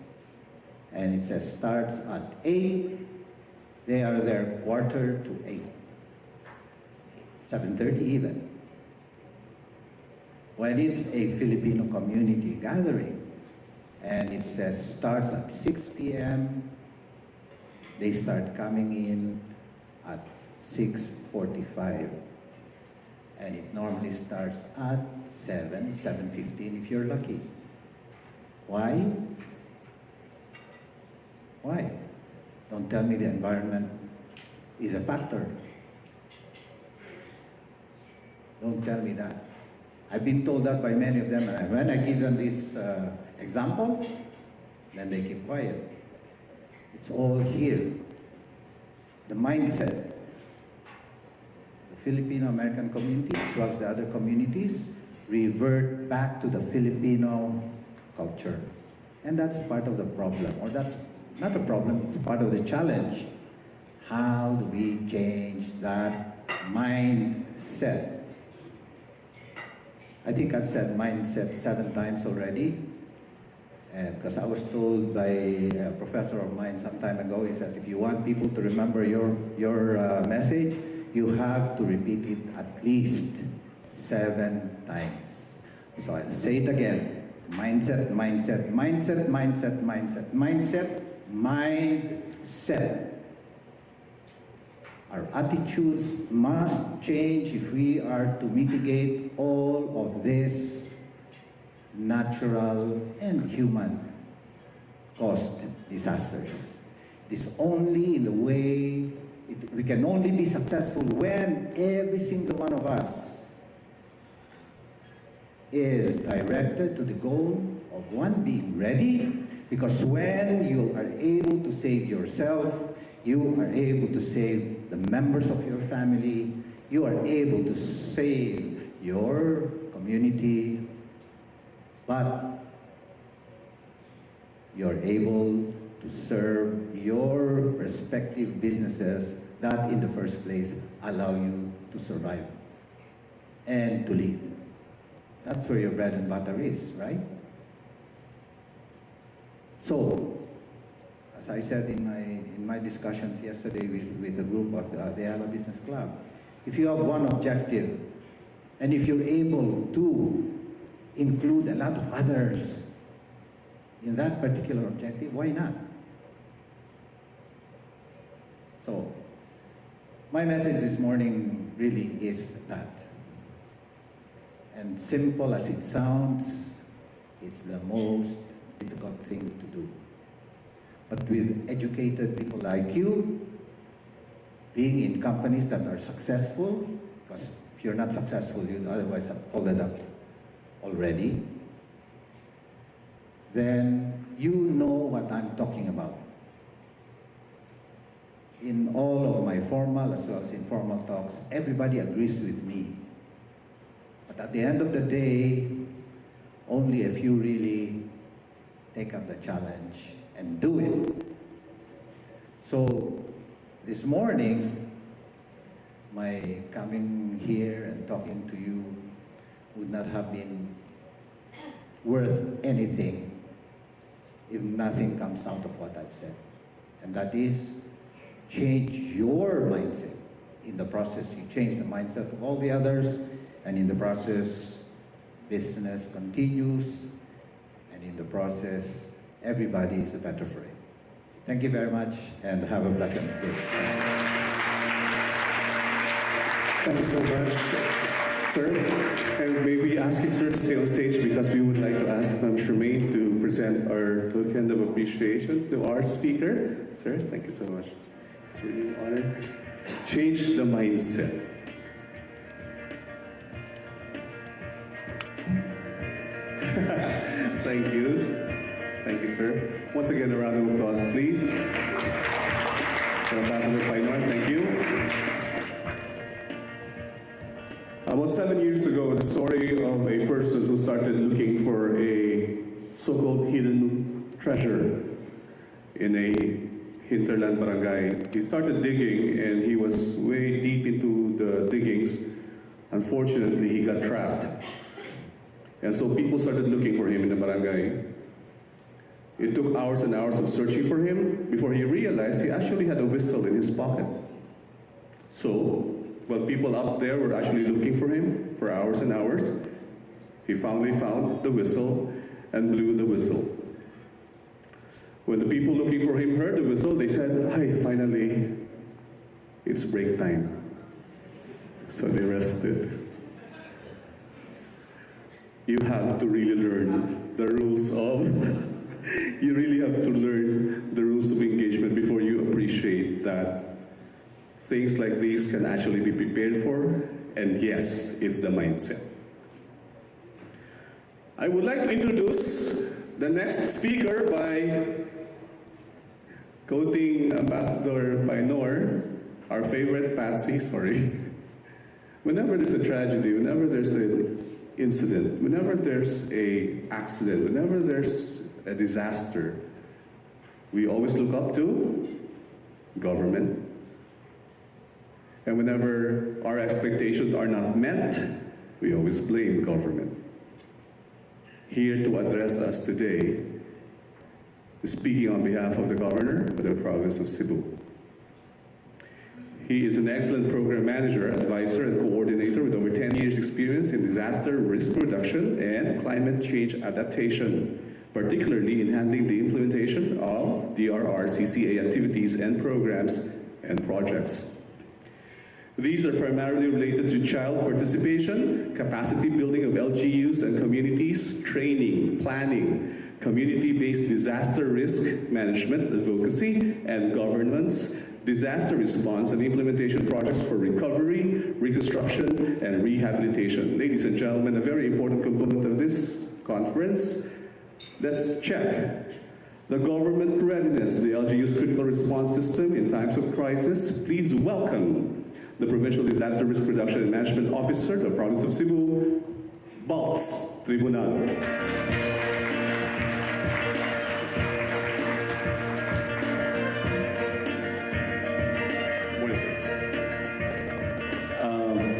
and it says starts at 8, they are there 7:45, 7:30 even. When it's a Filipino community gathering, and it says starts at 6 p.m., they start coming in at 6:45. And it normally starts at 7:15 if you're lucky. Why? Why? Don't tell me the environment is a factor. Don't tell me that. I've been told that by many of them, and when I give them this example, then they keep quiet. It's all here. It's the mindset. The Filipino-American community, as well as the other communities, revert back to the Filipino culture. And that's part of the problem, or that's not a problem, it's part of the challenge. How do we change that mindset? I think I've said mindset 7 times already, because I was told by a professor of mine some time ago, he says, if you want people to remember your message, you have to repeat it at least 7 times. So I'll say it again. Mindset, mindset, mindset, mindset, mindset, mindset, mindset. Our attitudes must change if we are to mitigate all of this natural and human caused disasters. It is only in the way, we can only be successful when every single one of us is directed to the goal of one, being ready, because when you are able to save yourself, you are able to save the members of your family, you are able to save your community, but you're able to serve your respective businesses that in the first place allow you to survive and to live. That's where your bread and butter is, right? So, as I said in my discussions yesterday with the group of the Ayala Business Club, if you have one objective, and if you're able to include a lot of others in that particular objective, why not? So, my message this morning really is that. And simple as it sounds, it's the most difficult thing to do. But with educated people like you, being in companies that are successful, because if you're not successful, you'd otherwise have folded up already, then you know what I'm talking about. In all of my formal as well as informal talks, everybody agrees with me. But at the end of the day, only a few really take up the challenge and do it. So this morning, my coming here and talking to you would not have been worth anything if nothing comes out of what I've said. And that is, change your mindset. In the process, you change the mindset of all the others, and in the process, business continues, and in the process, everybody is better for it. Thank you very much, and have a pleasant day. Thank you so much, sir. And may we ask you, sir, to stay on stage because we would like to ask Charmaine to present our token of appreciation to our speaker. Sir, thank you so much. It's really an honor. Change the mindset. Thank you. Thank you, sir. Once again, a round of applause, please. For Ambassador Painoy, thank you. About 7 years ago, the story of a person who started looking for a so-called hidden treasure in a hinterland barangay. He started digging, and he was way deep into the diggings. Unfortunately, he got trapped. And so people started looking for him in the barangay. It took hours and hours of searching for him before he realized he actually had a whistle in his pocket. So, while people up there were actually looking for him for hours and hours, he finally found the whistle and blew the whistle. When the people looking for him heard the whistle, they said, "Hi, finally, it's break time. So they rested. You have to really learn the rules of, you really have to learn the rules of engagement before you appreciate that things like these can actually be prepared for, and yes, it's the mindset. I would like to introduce the next speaker by quoting Ambassador Painor, our favorite Patsy, sorry. Whenever there's a tragedy, whenever there's an incident, whenever there's an accident, whenever there's a disaster, we always look up to government. And whenever our expectations are not met, we always blame government. Here to address us today, speaking on behalf of the Governor of the Province of Cebu. He is an excellent program manager, advisor, and coordinator with over 10 years' experience in disaster risk reduction and climate change adaptation, particularly in handling the implementation of DRR-CCA activities and programs and projects. These are primarily related to child participation, capacity building of LGUs and communities, training, planning, community-based disaster risk management, advocacy, and governance, disaster response and implementation projects for recovery, reconstruction, and rehabilitation. Ladies and gentlemen, a very important component of this conference, let's check the government readiness, the LGU's critical response system in times of crisis. Please welcome the Provincial Disaster Risk Reduction and Management Officer of the Province of Cebu, Baltz Tribunal.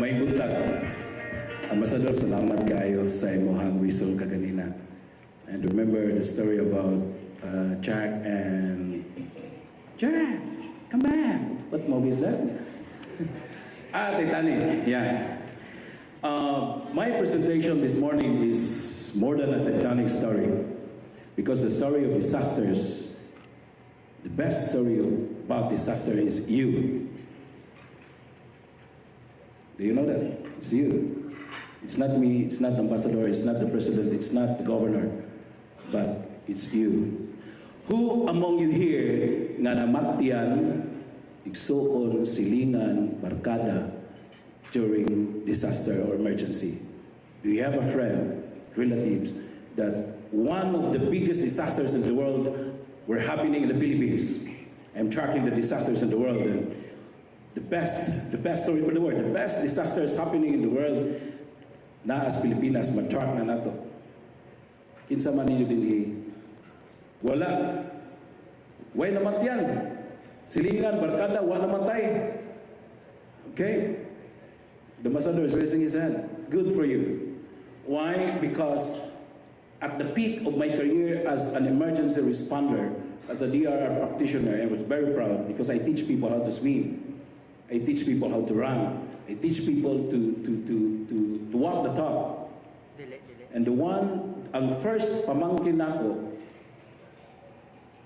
May buntag, Ambassador, salamat kayo sa imong whistle kaganina. And remember the story about Jack and Jack, come back. What movie is that? Titanic. Yeah. My presentation this morning is more than a Titanic story, because the story of disasters, the best story about disaster is you. Do you know that? It's you. It's not me, it's not the ambassador, it's not the president, it's not the governor, but it's you. Who among you here nga namatyan, igsuon, silingan, barkada during disaster or emergency? Do you have a friend, relatives, that one of the biggest disasters in the world were happening in the Philippines? I'm tracking the disasters in the world, and the best story for the world, the best disasters happening in the world, na as Pilipinas, ma-track na nato. Kinsa man ninyo din wala. Way namatyan. Silingan, barkada, wala namatay. Okay? The ambassador is raising his hand. Good for you. Why? Because at the peak of my career as an emergency responder, as a DRR practitioner, I was very proud because I teach people how to swim. I teach people how to run. I teach people to walk the talk. And ang first pamangkin nako,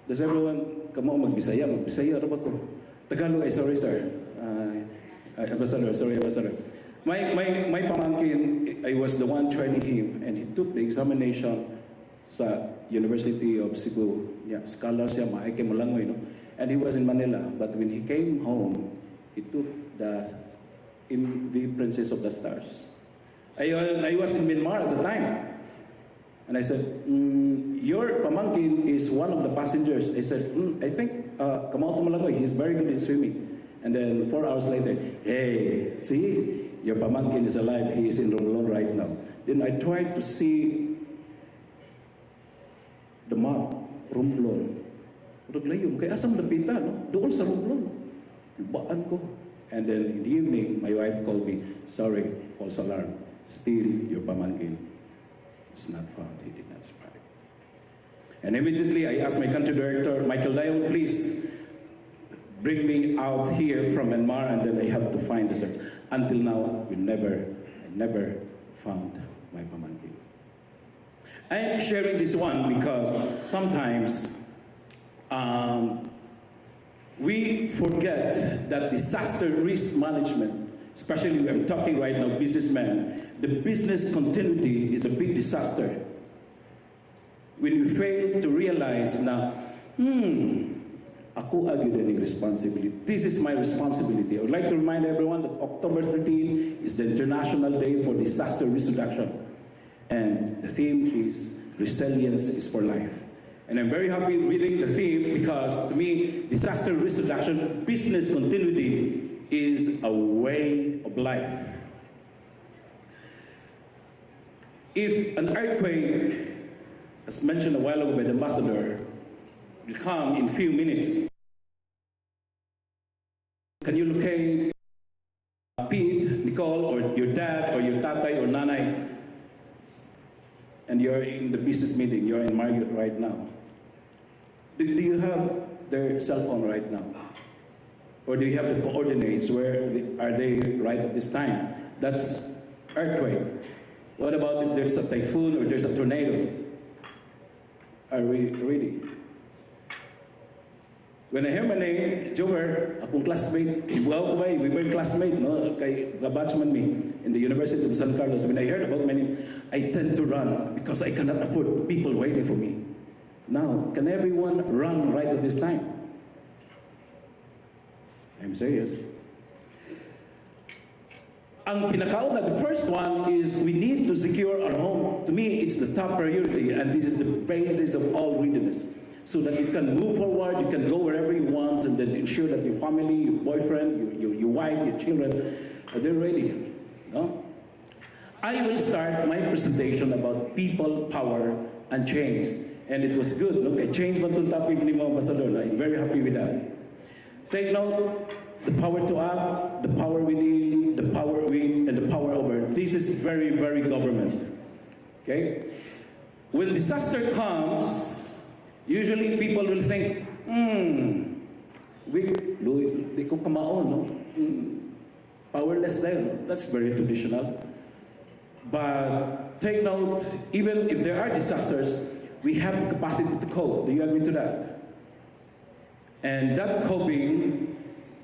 does everyone, kamo magbisaya ra ba ko? Tagalog, sorry sir. Ambassador, sorry ambassador. My pamangkin, I was the one training him, and he took the examination sa University of Cebu. Yeah, scholar siya, maayke malangoy, no? And he was in Manila, but when he came home, he took the Princess of the Stars. I was in Myanmar at the time. And I said, your pamangkin is one of the passengers. I said, I think Kamauto Malangoy, he's very good in swimming. And then 4 hours later, hey, see, your pamangkin is alive. He is in Romblon right now. Then I tried to see the map, Romblon. Raglayom, kaya asam napita, no? Doon sa Romblon. Baan ko. And then in the evening, my wife called me, sorry, false alarm. Still, your pamangkin is not found. He did not survive. And immediately I asked my country director, Michael Dayon, please bring me out here from Myanmar, and then I have to find the search. Until now, I never found my pamangkin. I am sharing this one because sometimes we forget that disaster risk management, especially I'm talking right now businessmen, the business continuity is a big disaster. When we fail to realize na, ako agad ang responsibility. This is my responsibility. I would like to remind everyone that October 13 is the International Day for Disaster Risk Reduction. And the theme is Resilience is for Life. And I'm very happy reading the theme because to me, disaster risk reduction, business continuity is a way of life. If an earthquake, as mentioned a while ago by the ambassador, will come in few minutes, can you locate Pete, Nicole, or your dad, or your tatay, or nanay, and you're in the business meeting, you're in Marriott right now? Do you have their cell phone right now? Or do you have the coordinates? Where are they right at this time? That's earthquake. What about if there's a typhoon or there's a tornado? Are we ready? When I hear my name, Jover, akong classmate, well, we were classmate, no? Kay batchman me in the University of San Carlos. When I heard about my name, I tend to run because I cannot afford people waiting for me. Now, can everyone run right at this time? I'm serious. Ang pinakauna, the first one is we need to secure our home. To me, it's the top priority, and this is the basis of all readiness. So that you can move forward, you can go wherever you want, and then ensure that your family, your boyfriend, your wife, your children, they're ready. No? I will start my presentation about people, power, and change. And it was good. Look, I changed my topic ni Ma'am Ambassador. I'm very happy with that. Take note, the power to act, the power within, the power with, and the power over. This is very, very government. Okay? When disaster comes, usually people will think, weak, di ko kamaon, no? Powerless there. That's very traditional. But take note, even if there are disasters, we have the capacity to cope. Do you agree to that? And that coping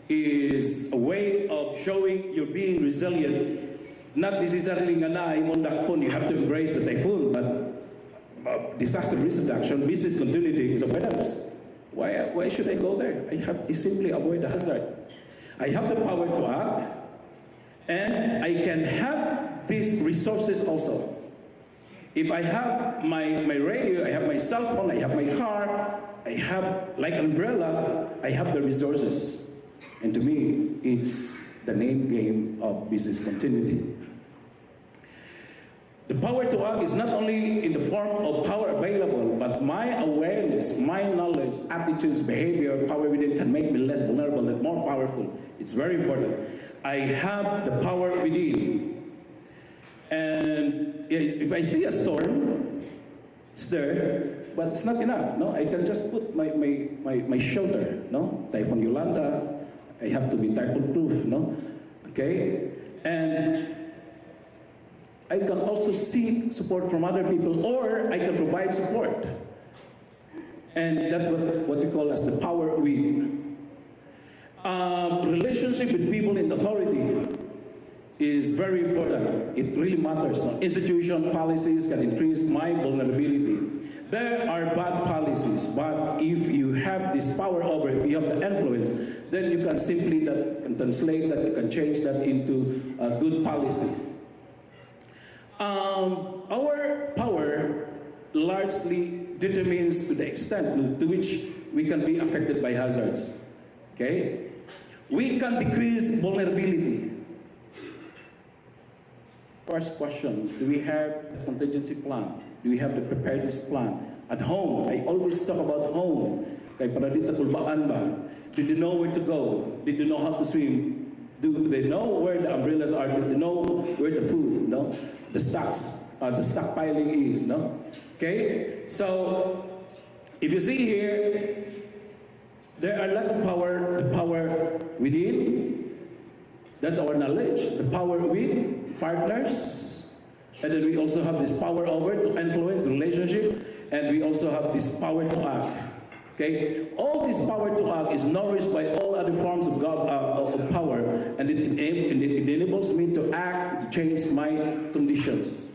is a way of showing you're being resilient. Not necessarily nga na, you have to embrace the typhoon, but disaster risk reduction, business continuity is awareness. Why should I go there? I simply avoid the hazard. I have the power to act, and I can have these resources also. If I have my radio, I have my cell phone, I have my car, I have, like an umbrella, I have the resources. And to me, it's the name game of business continuity. The power to act is not only in the form of power available, but my awareness, my knowledge, attitudes, behavior, power within can make me less vulnerable and more powerful. It's very important. I have the power within. And if I see a storm, it's there, but it's not enough. No, I can just put my shelter. No, Typhoon Yolanda, I have to be typhoon-proof. No, okay, and I can also seek support from other people, or I can provide support, and that's what we call as the power within. Relationship with people in authority is very important. It really matters. Institutional policies can increase my vulnerability. There are bad policies, but if you have this power over it, you have the influence, then you can simply translate that, you can change that into a good policy. Our power largely determines to the extent to which we can be affected by hazards. Okay? We can decrease vulnerability. First question, do we have a contingency plan? Do we have the preparedness plan? At home, I always talk about home. Kay paradita kulbaan ba? Did you know where to go? Did you know how to swim? Do they know where the umbrellas are? Do they know where the food, no? The stockpiling is, no? Okay? So, if you see here, there are lots of power, the power within, that's our knowledge, the power with partners, and then we also have this power over to influence relationship, and we also have this power to act. Okay, all this power to act is nourished by all other forms of power, and it enables me to act to change my conditions.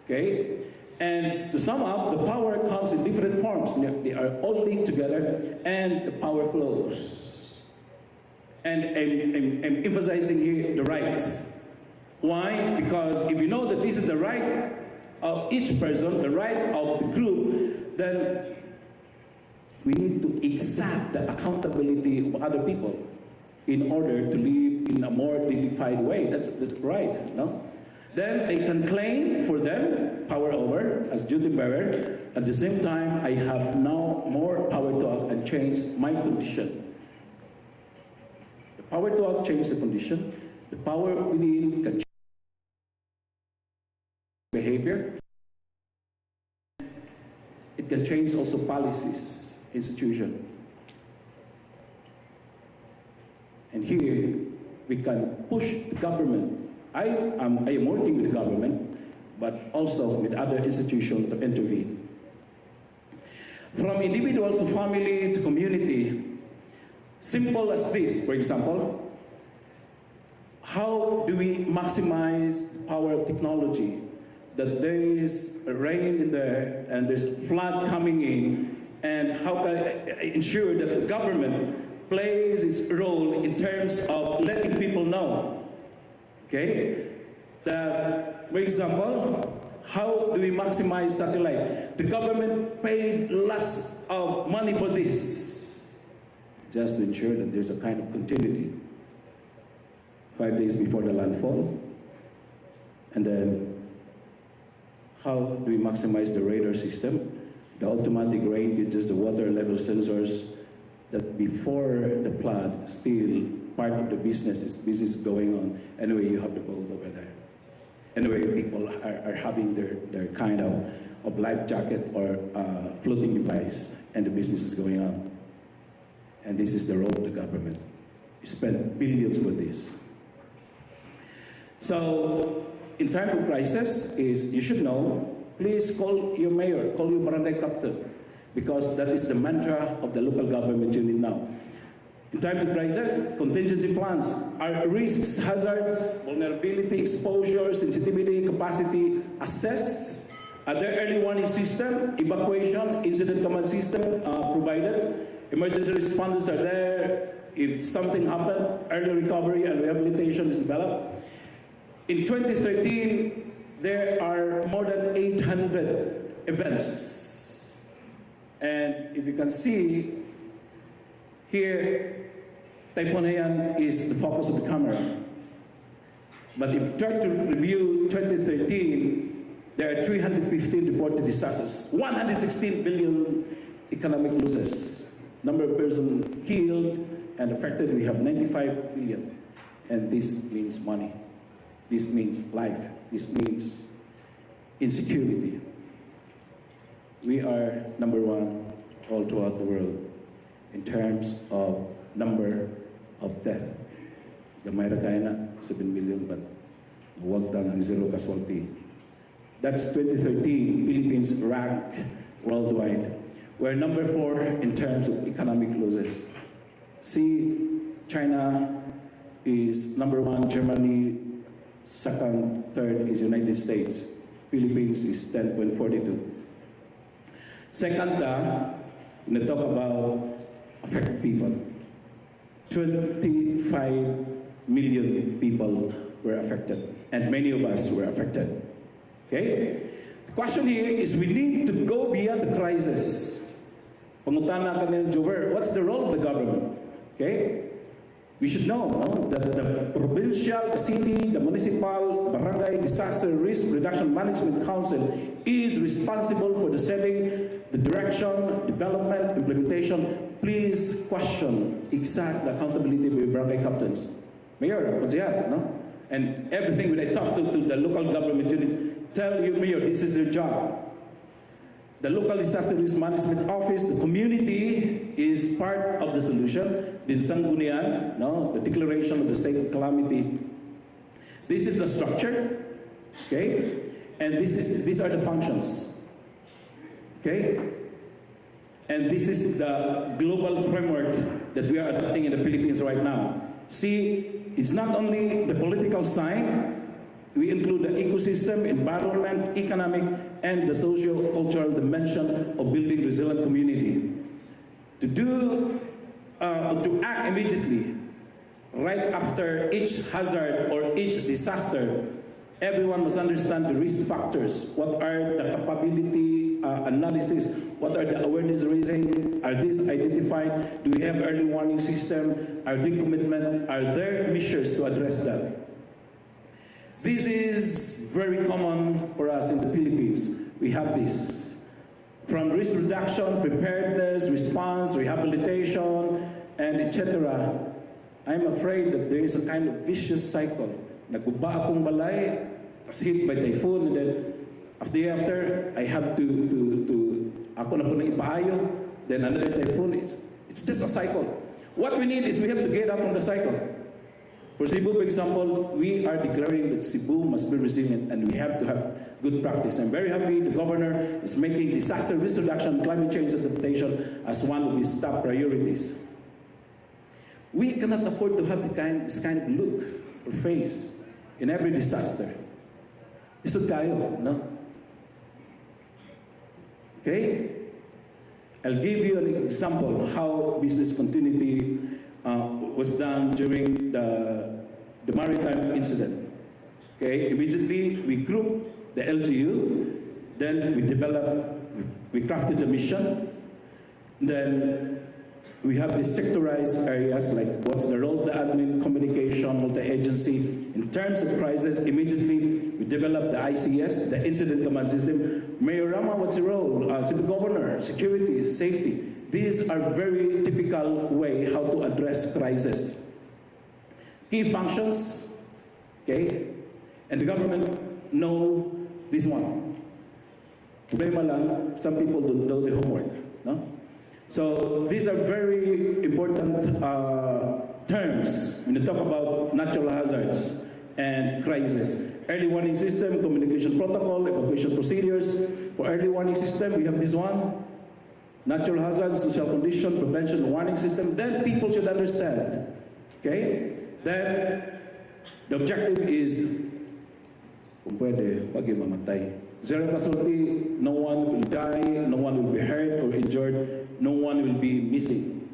Okay, and to sum up, the power comes in different forms. They are all linked together, and the power flows. And I'm emphasizing here the rights. Why? Because if you know that this is the right of each person, the right of the group, then we need to exact the accountability of other people in order to live in a more dignified way. That's right, no? Then I can claim for them power over as duty bearer. At the same time, I have now more power to act and change my condition. The power to act changes the condition. The power within can change behavior. It can change also policies, institution. And here we can push the government. I am working with the government, but also with other institutions to intervene. From individuals to family to community, simple as this, for example, how do we maximize the power of technology? That there is rain in there and there's flood coming in, and how can I ensure that the government plays its role in terms of letting people know? Okay, that, for example, how do we maximize satellite? The government paid lots of money for this, just to ensure that there's a kind of continuity. 5 days before the landfall, and then how do we maximize the radar system? The automatic rain gauges, the water level sensors, that before the flood, still part of the business is going on. Anyway, you have the boat over there. Anyway, people are having their kind of life jacket or floating device, and the business is going on. And this is the role of the government. You spend billions for this. So, in time of crisis, you should know, please call your mayor, call your barangay captain, because that is the mantra of the local government unit now. In times of crisis, contingency plans are risks, hazards, vulnerability, exposure, sensitivity, capacity assessed. Are there early warning system, evacuation, incident command system provided? Emergency responders are there. If something happened, early recovery and rehabilitation is developed. In 2013, there are more than 800 events. And if you can see here, Typhoon Haiyan is the focus of the camera. But if you try to review 2013, there are 315 reported disasters, 116 billion economic losses. Number of persons killed and affected, we have 95 billion. And this means money. This means life. This means insecurity. We are number one all throughout the world in terms of number of death. The Mayra 7 million, but Wagdang ang zero casualty. That's 2013, Philippines ranked worldwide. We're number 4 in terms of economic losses. See, China is number 1, Germany second, third is United States. Philippines is 10.42. Second, when we talk about affected people, 25 million people were affected, and many of us were affected. Okay? The question here is we need to go beyond the crisis. Pangutana ka ng Jover, what's the role of the government? Okay? We should know that the provincial, the city, the municipal, barangay disaster risk reduction management council is responsible for the setting, the direction, development, implementation. Please question exact accountability with barangay captains. Mayor, no? And everything when I talk to the local government unit, tell you, Mayor, this is their job. The local disaster risk management office, the community is part of the solution. The Sanggunian, the declaration of the state of calamity. This is the structure, okay? And these are the functions, okay? And this is the global framework that we are adopting in the Philippines right now. See, it's not only the political side, we include the ecosystem, environment, economic, and the socio-cultural dimension of building resilient community. To act immediately, right after each hazard or each disaster, everyone must understand the risk factors. What are the capability analysis? What are the awareness raising? Are these identified? Do we have early warning system? Are there commitment? Are there measures to address that? This is very common for us in the Philippines. We have this. From risk reduction, preparedness, response, rehabilitation, and etc. I'm afraid that there is a kind of vicious cycle. Naguba akong balay, tas hit by typhoon, and then after I have to ako na po nang ipaayo, then another typhoon. It's just a cycle. What we need is we have to get out from the cycle. For Cebu, for example, we are declaring that Cebu must be resilient and we have to have good practice. I'm very happy the governor is making disaster risk reduction and climate change adaptation as one of his top priorities. We cannot afford to have this kind of look or face in every disaster. Isod kayo, no? Okay? I'll give you an example of how business continuity was done during the maritime incident. Okay, immediately we grouped the LGU, then we crafted the mission, then we have the sectorized areas like what's the role of the admin, communication, multi-agency. In terms of crisis, immediately we developed the ICS, the Incident Command System. Mayor Rama, what's your role? City Governor, security, safety. These are very typical way how to address crisis. Key functions, okay? And the government know this one. Problema lang, some people don't know the homework, no? So these are very important terms when you talk about natural hazards and crisis. Early warning system, communication protocol, evacuation procedures. For early warning system, we have this one. Natural hazards, social condition, prevention, warning system. Then people should understand. Okay? Then the objective is, kung pwede, wag yung mamatay. Zero casualty, no one will die, no one will be hurt or injured, no one will be missing.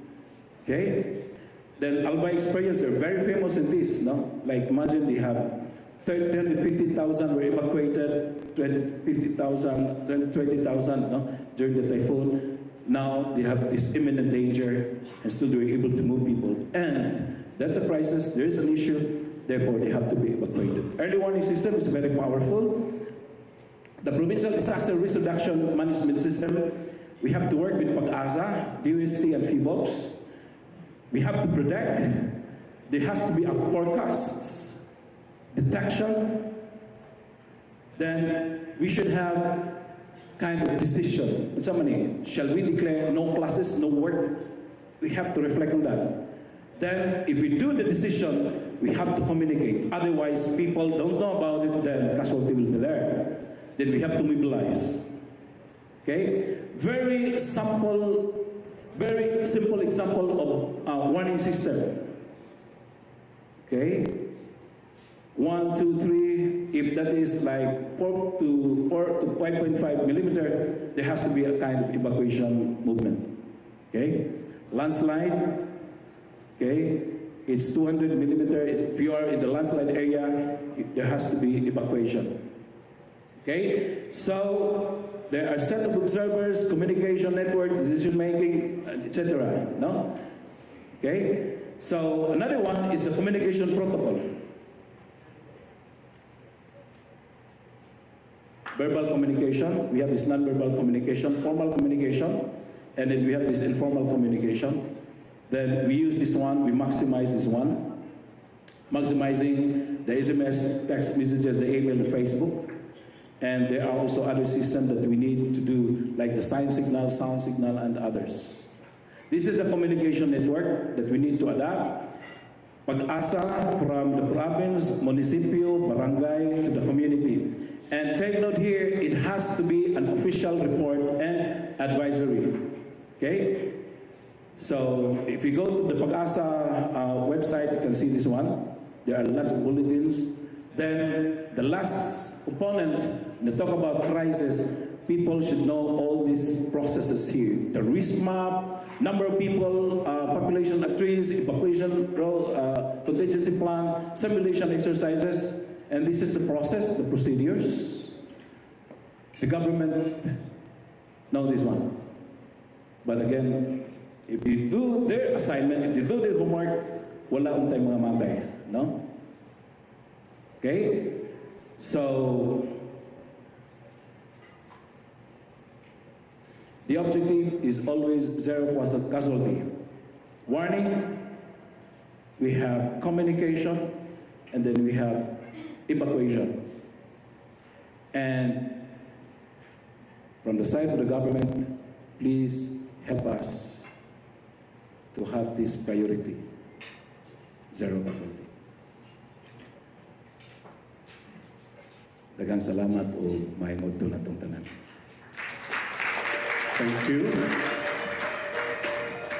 Okay? Then Albay experience, they're very famous in this, no? Like imagine they have 350,000 were evacuated, 50,000, 20,000 no? During the typhoon. Now they have this imminent danger and still they're able to move people. And that's a crisis, there is an issue, therefore they have to be evacuated. Early warning system is very powerful. The Provincial Disaster Risk Reduction Management System, we have to work with PAG-ASA, DOST, and PHIVOLCS. We have to protect. There has to be a forecast, detection. Then we should have kind of decision. Somebody, shall we declare no classes, no work? We have to reflect on that. Then if we do the decision, we have to communicate. Otherwise, people don't know about it, then casualty will be there. Then we have to mobilize. Okay? Very simple example of warning system. Okay? 1, 2, 3. If that is like 4 to 5.5 millimeter, there has to be a kind of evacuation movement. Okay? Landslide. Okay? It's 200 millimeter. If you are in the landslide area, there has to be evacuation. Okay? So there are set of observers, communication networks, decision making, etc. No? Okay? So another one is the communication protocol. Verbal communication, we have this non-verbal communication, formal communication, and then we have this informal communication. Then we use this one, we maximize this one. Maximizing the SMS, text messages, the email, the Facebook. And there are also other systems that we need to do, like the sign signal, sound signal, and others. This is the communication network that we need to adapt. PAG-ASA from the province, municipio, barangay, to the community. And take note here, it has to be an official report and advisory. Okay? So if you go to the Pag-asa website, you can see this one. There are lots of bulletins. Then the last component, when they talk about crisis, people should know all these processes here. The risk map, number of people, population at risk, evacuation contingency plan, simulation exercises, and this is the process, the procedures. The government know this one. But again, if you do their assignment, if you do their homework, wala untay mga matay, no? Okay? So, the objective is always zero casualty. Warning, we have communication, and then we have evacuation. And from the side of the government, please help us to have this priority, zero casualty. Daghang salamat o mahingod to natong tanan. Thank you.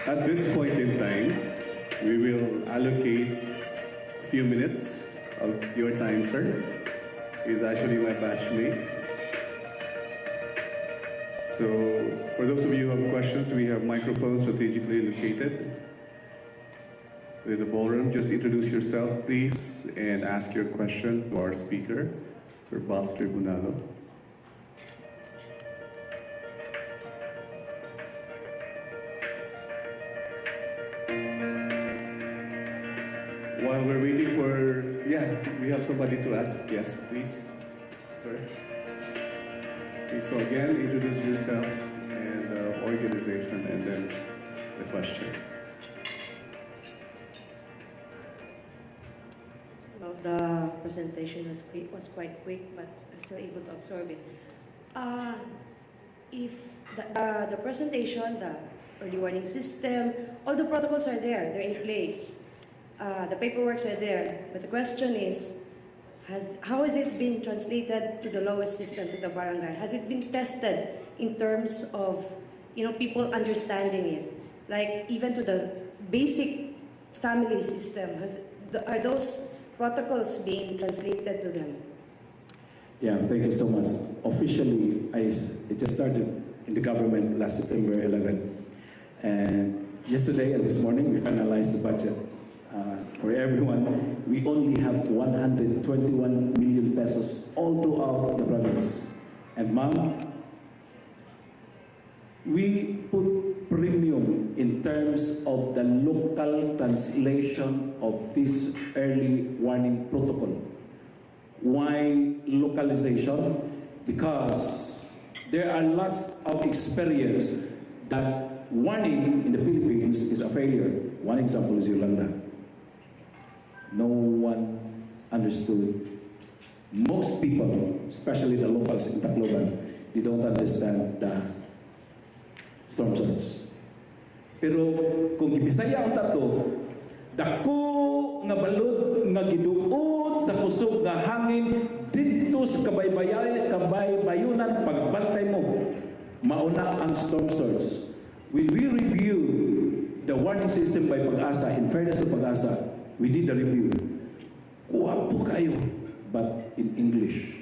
At this point in time, we will allocate a few minutes of your time, sir. He's actually my batchmate. So, for those of you who have questions, we have microphones strategically located with the ballroom. Just introduce yourself, please, and ask your question to our speaker, Sir Bals Tribunalo. While we're waiting for, we have somebody to ask. Yes, please, sir. Okay, so again, introduce yourself and organization, and then the question. Well, the presentation was quite quick, but I was still able to absorb it. If the presentation, the early warning system, all the protocols are there, they're in place. The paperworks are there, but the question is, how has it been translated to the lowest system, to the barangay? Has it been tested in terms of people understanding it? Like even to the basic family system, are those protocols being translated to them? Yeah, thank you so much. Officially, it just started in the government last September 11. And yesterday and this morning, we finalized the budget. For everyone, we only have 121 million pesos all throughout the province. And ma'am, we put premium in terms of the local translation of this early warning protocol. Why localization? Because there are lots of experience that warning in the Philippines is a failure. One example is Yolanda. No one understood. Most people, especially the locals in Tacloban, they don't understand the storm surge. Pero kung gibisaya ang tato, dako nga balod nga giduot sa kusog nga hangin dito sa kabaybayunan pagbantay mo, mauna ang storm surge. When we review the warning system by Pag-asa, in fairness to Pag-asa, we did the review. Kuwapo kayo, but in English.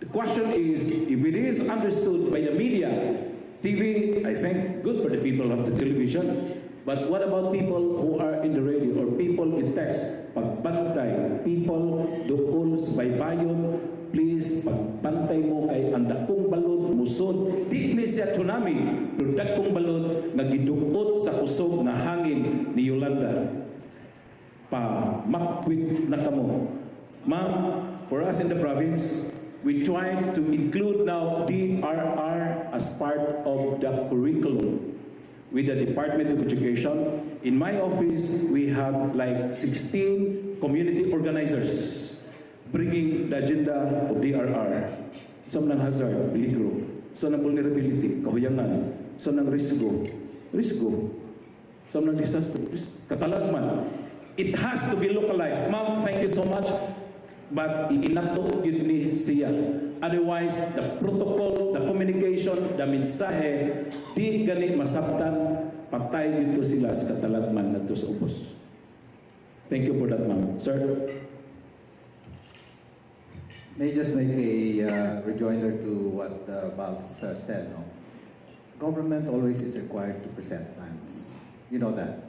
The question is, if it is understood by the media, TV, I think, good for the people of the television, but what about people who are in the radio or people in text? Pagbantay, people doon sa baybayon, please, pagbantay mo kay ang dakong balod, musod, di ni siya tsunami, pero dakong balod nga giduot sa kusog na hangin ni Yolanda. Makwit na kamo. Ma'am, for us in the province, we try to include now DRR as part of the curriculum with the Department of Education. In my office, we have like 16 community organizers bringing the agenda of DRR. Some ng hazard, peligro. Some ng vulnerability, kahuyangan. Some ng risgo. Some ng disaster, katalagman. It has to be localized. Ma'am, thank you so much. but inato yun ni siya. Otherwise, the protocol, the communication, the mensahe, di gani masabtan, patay dito sila sa katalagman na sa ubos. Thank you for that, ma'am. Sir? May I just make a rejoinder to what Balz said. No? Government always is required to present plans. You know that.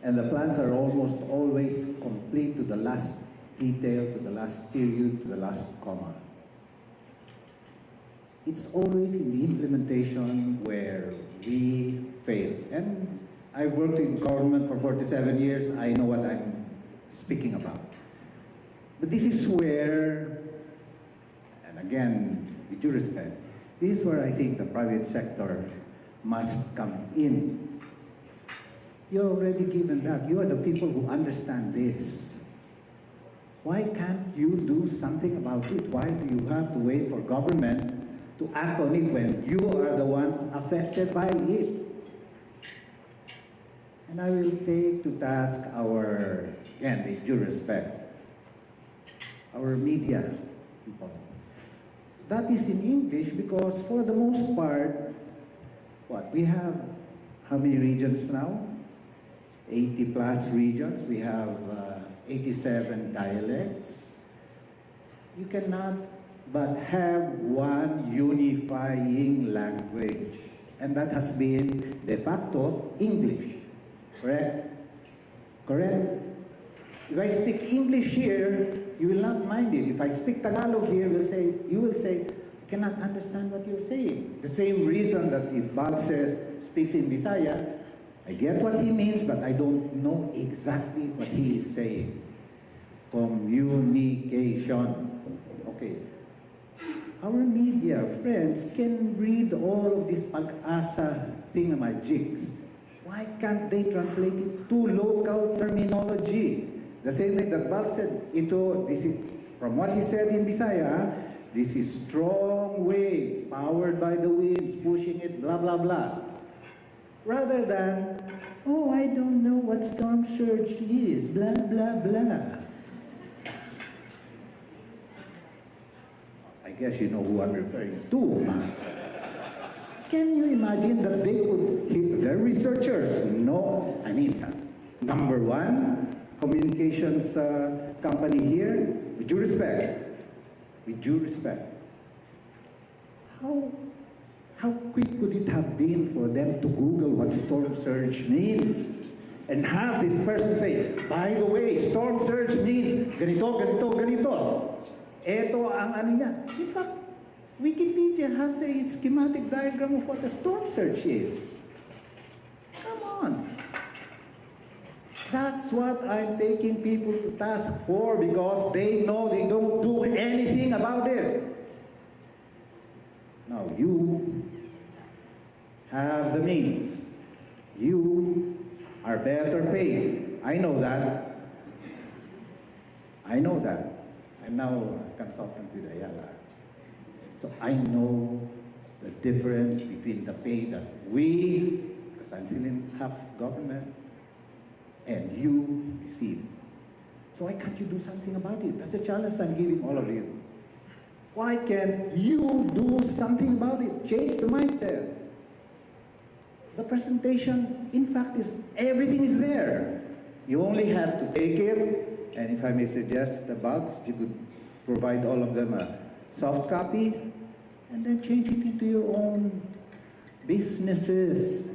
And the plans are almost always complete to the last detail, to the last period, to the last comma. It's always in the implementation where we fail. And I've worked in government for 47 years. I know what I'm speaking about. But this is where, and again, with due respect, this is where I think the private sector must come in. You're already given that. You are the people who understand this. Why can't you do something about it? Why do you have to wait for government to act on it when you are the ones affected by it? And I will take to task our, again, with due respect, our media people. That is in English because for the most part, we have how many regions now? 80 plus regions. We have 87 dialects. You cannot but have one unifying language. And that has been de facto English. Correct? Correct? If I speak English here, you will not mind it. If I speak Tagalog here, you will say, I cannot understand what you're saying. The same reason that if Balz speaks in Bisaya, I get what he means, but I don't know exactly what he is saying. Communication. Okay. Our media friends can read all of this pag-asa thingamajigs. Why can't they translate it to local terminology? The same way that Balz said, this is, from what he said in Bisaya, this is strong waves powered by the winds, pushing it, blah, blah, blah. Rather than, oh, I don't know what storm surge is, blah, blah, blah. I guess you know who I'm referring to. Can you imagine that they could, their researchers know, number one, communications company here, with due respect, how quick could it have been for them to Google what storm surge means? And have this person say, by the way, storm surge means ganito, ganito, ganito. Ito ang ano niya. In fact, Wikipedia has a schematic diagram of what a storm surge is. Come on. That's what I'm taking people to task for because they know they don't do anything about it. Now you have the means. You are better paid. I know that. I know that. I'm now a consultant with Ayala. So I know the difference between the pay that we, because I'm still in half government, and you receive. So why can't you do something about it? That's a challenge I'm giving all of you. Why can't you do something about it? Change the mindset. The presentation, in fact, everything is there. You only have to take it, and if I may suggest about, if you could provide all of them a soft copy, and then change it into your own businesses.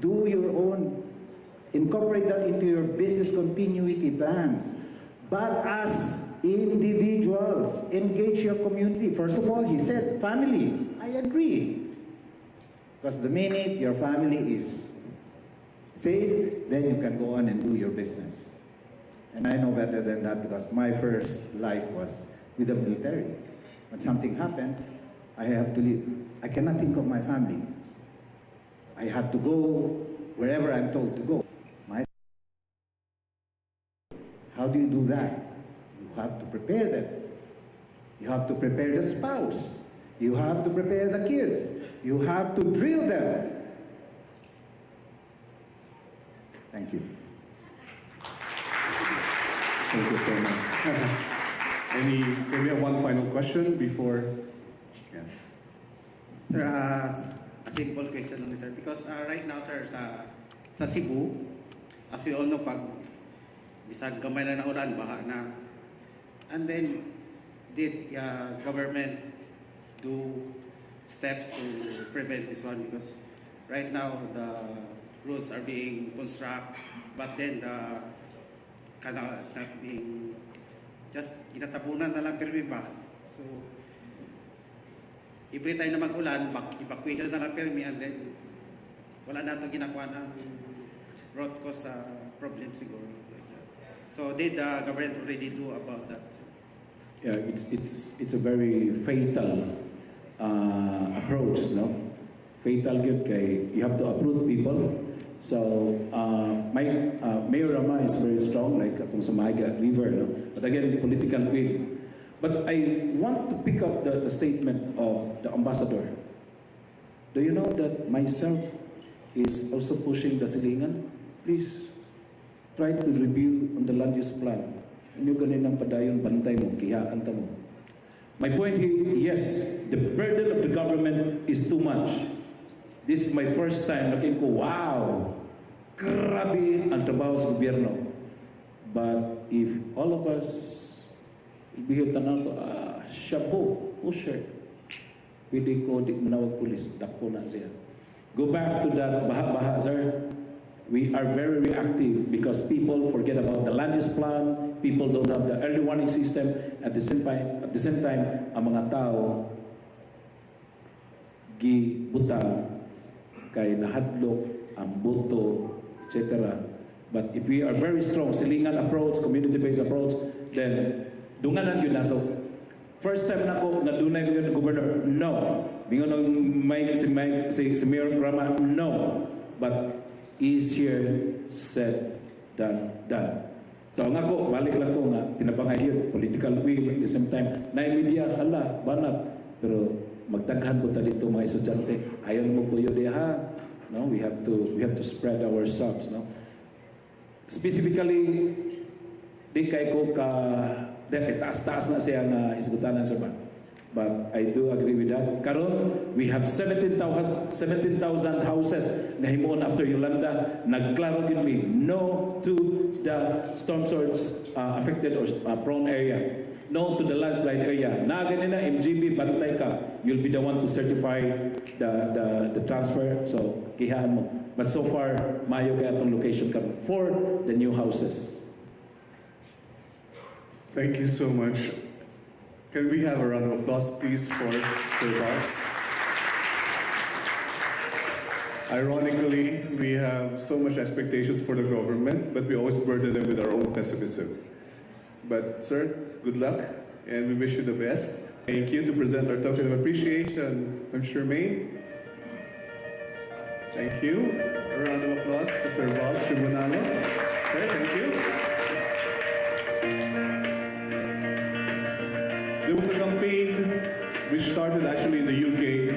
Do your own, incorporate that into your business continuity plans. But as individuals, engage your community. First of all, he said family. I agree. Because the minute your family is safe, then you can go on and do your business. And I know better than that because my first life was with the military. When something happens, I have to leave. I cannot think of my family. I have to go wherever I'm told to go. How do you do that? You have to prepare them. You have to prepare the spouse. You have to prepare the kids. You have to drill them. Thank you. Thank you so much. Can we have one final question before? Yes. Sir, a simple question only, sir. Because right now, sir, sa Cebu, as we all know, pag bisag gamay na ng ulan, baha na. And then, did government do steps to prevent this one? Because right now, the roads are being constructed, but then the canal is not being just ginatabunan na lang permi ba? So, every time na mag-ulan, evacuation na lang permi, and then wala na ito ginakuha ng road cause problem siguro. Like that. So, did the government already do about that? Yeah, it's a very fatal approach, no? Fatal good kay you have to uproot people. So Mayor Rama is very strong, like atong sa Mahiga River, no? But again, political will. But I want to pick up the statement of the ambassador. Do you know that myself is also pushing the silingan? Please try to review on the land use plan. Ano ganin ang padayon bantay mo, kihaan ta mo. My point here, yes, the burden of the government is too much. This is my first time looking ko, wow, grabe ang trabaho sa gobyerno. But if all of us, ibihita na ko, shabu, pusher, pwede ko di manawag pulis, dakpo na siya. Go back to that baha-baha, sir. We are very reactive because people forget about the land use plan, people don't have the early warning system. At the same time, ang mga tao gibutang kay nahadlok ang boto, etc. But if we are very strong, silingan approach, community-based approach, then dunganan yun nato. First time na ako, nadunay ko yun ng governor, no. Bingon ng si Mayor Rama, no. But easier said than done. So nga ko, balik lang ko nga, tinapangay yun, political will, at the same time, na-media, hala, banat. Pero magtaghan po dito mga estudyante, ayaw mo po yun ha. No, we have to spread ourselves, no. Specifically, di kay ko taas-taas na siya na isgutanan sa ba. But I do agree with that. Karon, we have 17,000 houses na himuon after Yolanda. Nagklaro gini no to the storm surge affected or prone area. No to the landslide area. Na ganina MGB bantay ka. You'll be the one to certify the transfer. So kihaan mo. But so far, mayo kaya itong location ka for the new houses. Thank you so much. Can we have a round of applause, please, for Sir Vaz? Ironically, we have so much expectations for the government, but we always burden them with our own pessimism. But, sir, good luck, and we wish you the best. Thank you to present our token of appreciation. I'm Charmaine. Thank you. A round of applause to Sir Vaz Tribunalo. Okay, thank you. There was a campaign which started actually in the UK,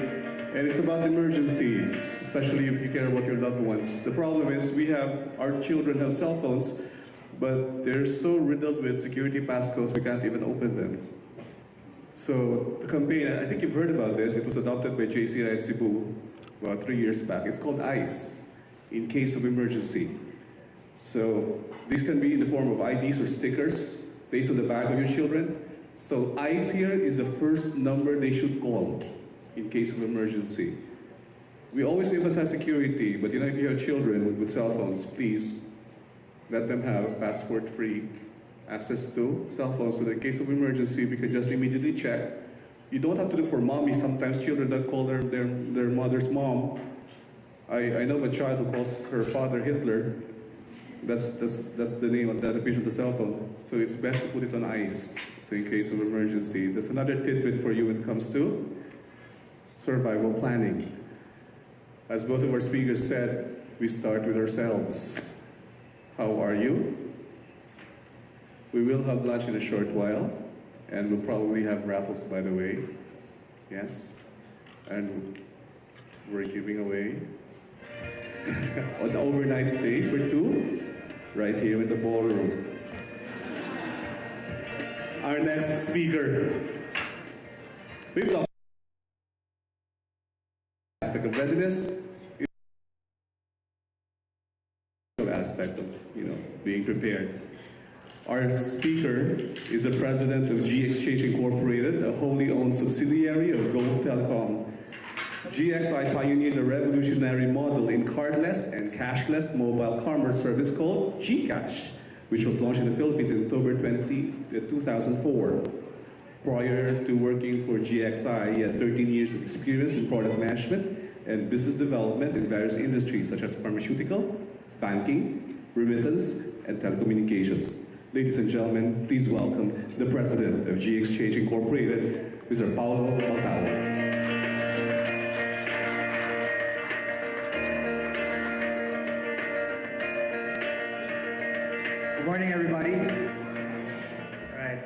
and it's about emergencies, especially if you care about your loved ones. The problem is our children have cell phones, but they're so riddled with security passcodes we can't even open them. So the campaign, I think you've heard about this, it was adopted by JCI Cebu about 3 years back. It's called ICE, in case of emergency. So these can be in the form of IDs or stickers based on the bag of your children. So ICE here is the first number they should call in case of emergency. We always emphasize security, but if you have children with cell phones, please let them have password-free access to cell phones so that in case of emergency, we can just immediately check. You don't have to look for mommy. Sometimes children that call their mother's mom. I know of a child who calls her father Hitler. That's the name of that appears on the cell phone. So it's best to put it on ICE. So in case of emergency, that's another tidbit for you when it comes to survival planning. As both of our speakers said, we start with ourselves. How are you? We will have lunch in a short while, and we'll probably have raffles, by the way. Yes, and we're giving away an overnight stay for 2 right here in the ballroom. our next speaker. We've talked aspect of readiness, aspect of being prepared. Our speaker is the president of G Exchange Incorporated, a wholly owned subsidiary of Go Telecom. GXI pioneered a revolutionary model in cardless and cashless mobile commerce service called GCash, which was launched in the Philippines in October 2004. Prior to working for GXI, he had 13 years of experience in product management and business development in various industries such as pharmaceutical, banking, remittance, and telecommunications. Ladies and gentlemen, please welcome the president of G Exchange Incorporated, Mr. Paulo Baltao. Good morning, everybody. All right.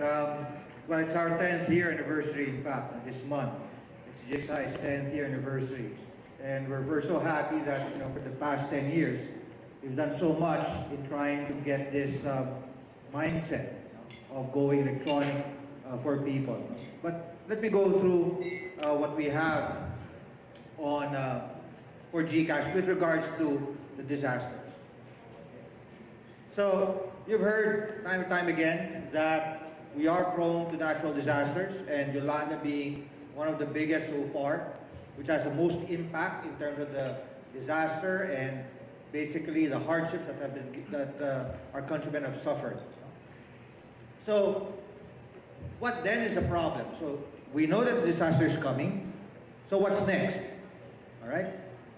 Well, it's our 10th year anniversary, in fact, this month. It's GXI's 10th year anniversary. And we're so happy that, for the past 10 years, we've done so much in trying to get this mindset of going electronic for people. But let me go through what we have on for GCash with regards to the disasters. So you've heard time and time again that we are prone to natural disasters, and Yolanda being one of the biggest so far, which has the most impact in terms of the disaster and basically the hardships that our countrymen have suffered. So what then is the problem? So we know that the disaster is coming. So what's next? All right?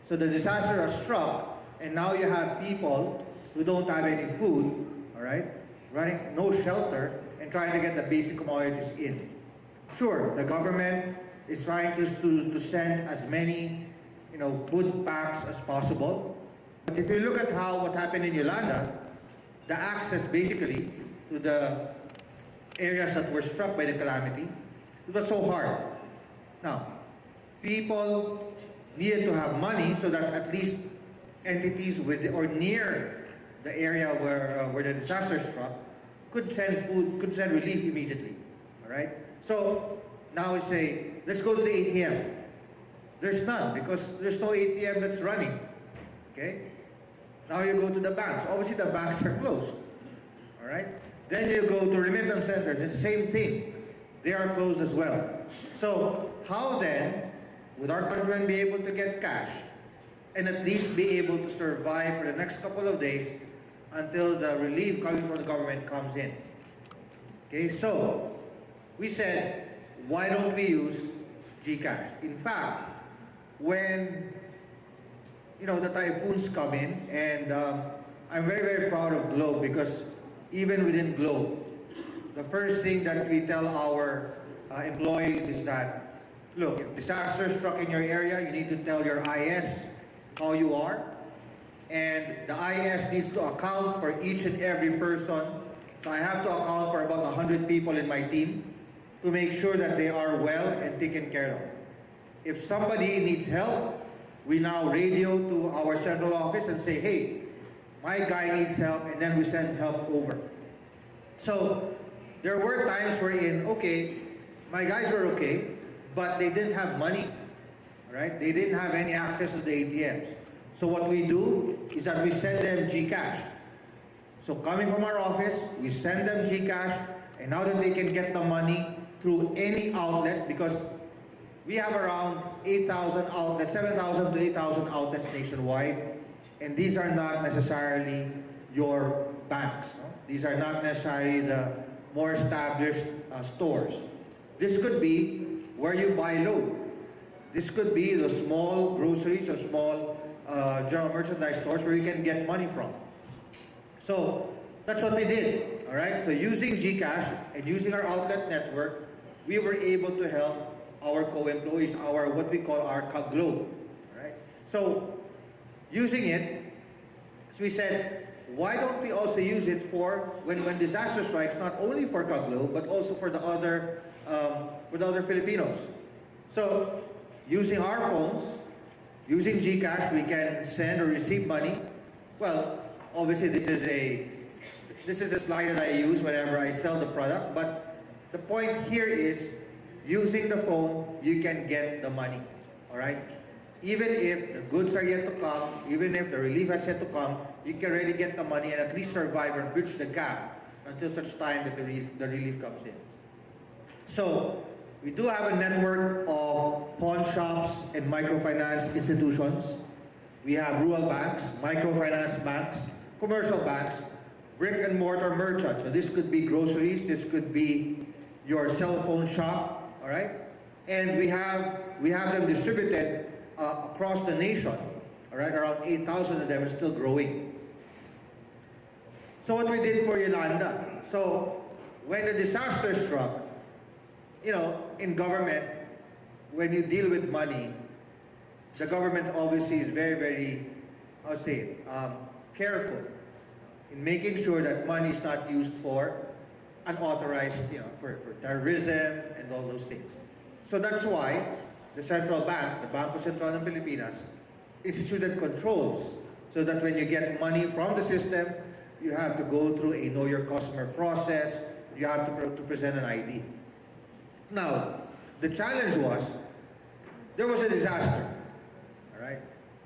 So the disaster has struck, and now you have people who don't have any food, all right, running no shelter and trying to get the basic commodities in. Sure, the government is trying to send as many, food packs as possible. But if you look at what happened in Yolanda, the access basically to the areas that were struck by the calamity, it was so hard. Now, people needed to have money so that at least entities with or near the area where the disaster struck could send food, could send relief immediately. All right? So now we say, let's go to the ATM. There's none because there's no ATM that's running. Okay? Now you go to the banks. Obviously the banks are closed. All right? Then you go to remittance centers. It's the same thing. They are closed as well. So how then would our countrymen be able to get cash and at least be able to survive for the next couple of days until the relief coming from the government comes in? Okay, so we said, why don't we use GCash? In fact, when the typhoons come in, and I'm very, very proud of Globe because even within Globe, the first thing that we tell our employees is that, look, if disaster struck in your area, you need to tell your IS how you are, and the IS needs to account for each and every person. So I have to account for about 100 people in my team to make sure that they are well and taken care of. If somebody needs help, we now radio to our central office and say, hey, my guy needs help, and then we send help over. So there were times wherein, okay, my guys were okay, but they didn't have money, right? They didn't have any access to the ATMs. So what we do is that we send them GCash. So coming from our office, we send them GCash, and now that they can get the money through any outlet, because we have around 8,000 outlets, 7,000 to 8,000 outlets nationwide, and these are not necessarily your banks. No? These are not necessarily the more established stores. This could be where you buy low. This could be the small groceries or small general merchandise stores where you can get money from. So that's what we did, all right? So using GCash and using our outlet network, we were able to help our co-employees, our what we call our Globe, all right? So using it, so we said, why don't we also use it for when disaster strikes, not only for Globe, but also for the other Filipinos. So using our phones, using GCash, we can send or receive money. Well, obviously this is a slide that I use whenever I sell the product, but the point here is, using the phone, you can get the money. All right? Even if the goods are yet to come, even if the relief has yet to come, you can already get the money and at least survive and bridge the gap until such time that the relief comes in. So, we do have a network of pawn shops and microfinance institutions. We have rural banks, microfinance banks, commercial banks, brick and mortar merchants. So this could be groceries, this could be your cell phone shop, all right? And we have them distributed across the nation, all right? Around 8,000 of them and still growing. So what we did for Yolanda, so when the disaster struck, you know, in government, when you deal with money, the government obviously is very, very, I'll say, careful in making sure that money is not used for unauthorized, you know, for terrorism and all those things. So that's why the central bank, the Bangko Sentral ng Pilipinas, instituted controls so that when you get money from the system, you have to go through a know your customer process, you have to present an ID. Now, the challenge was, there was a disaster, all right?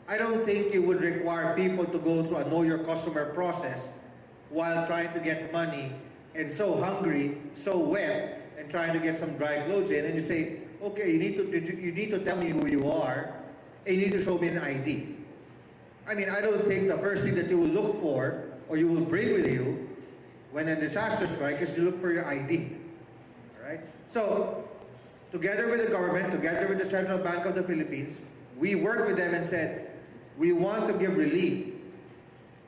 I don't think you would require people to go through a know your customer process while trying to get money and so hungry, so wet, and trying to get some dry clothes in, and you say, okay, you need to tell me who you are, and you need to show me an ID. I mean, I don't think the first thing that you will look for, or you will bring with you, when a disaster strikes, is to look for your ID, all right? So, together with the government, together with the Central Bank of the Philippines, we worked with them and said, we want to give relief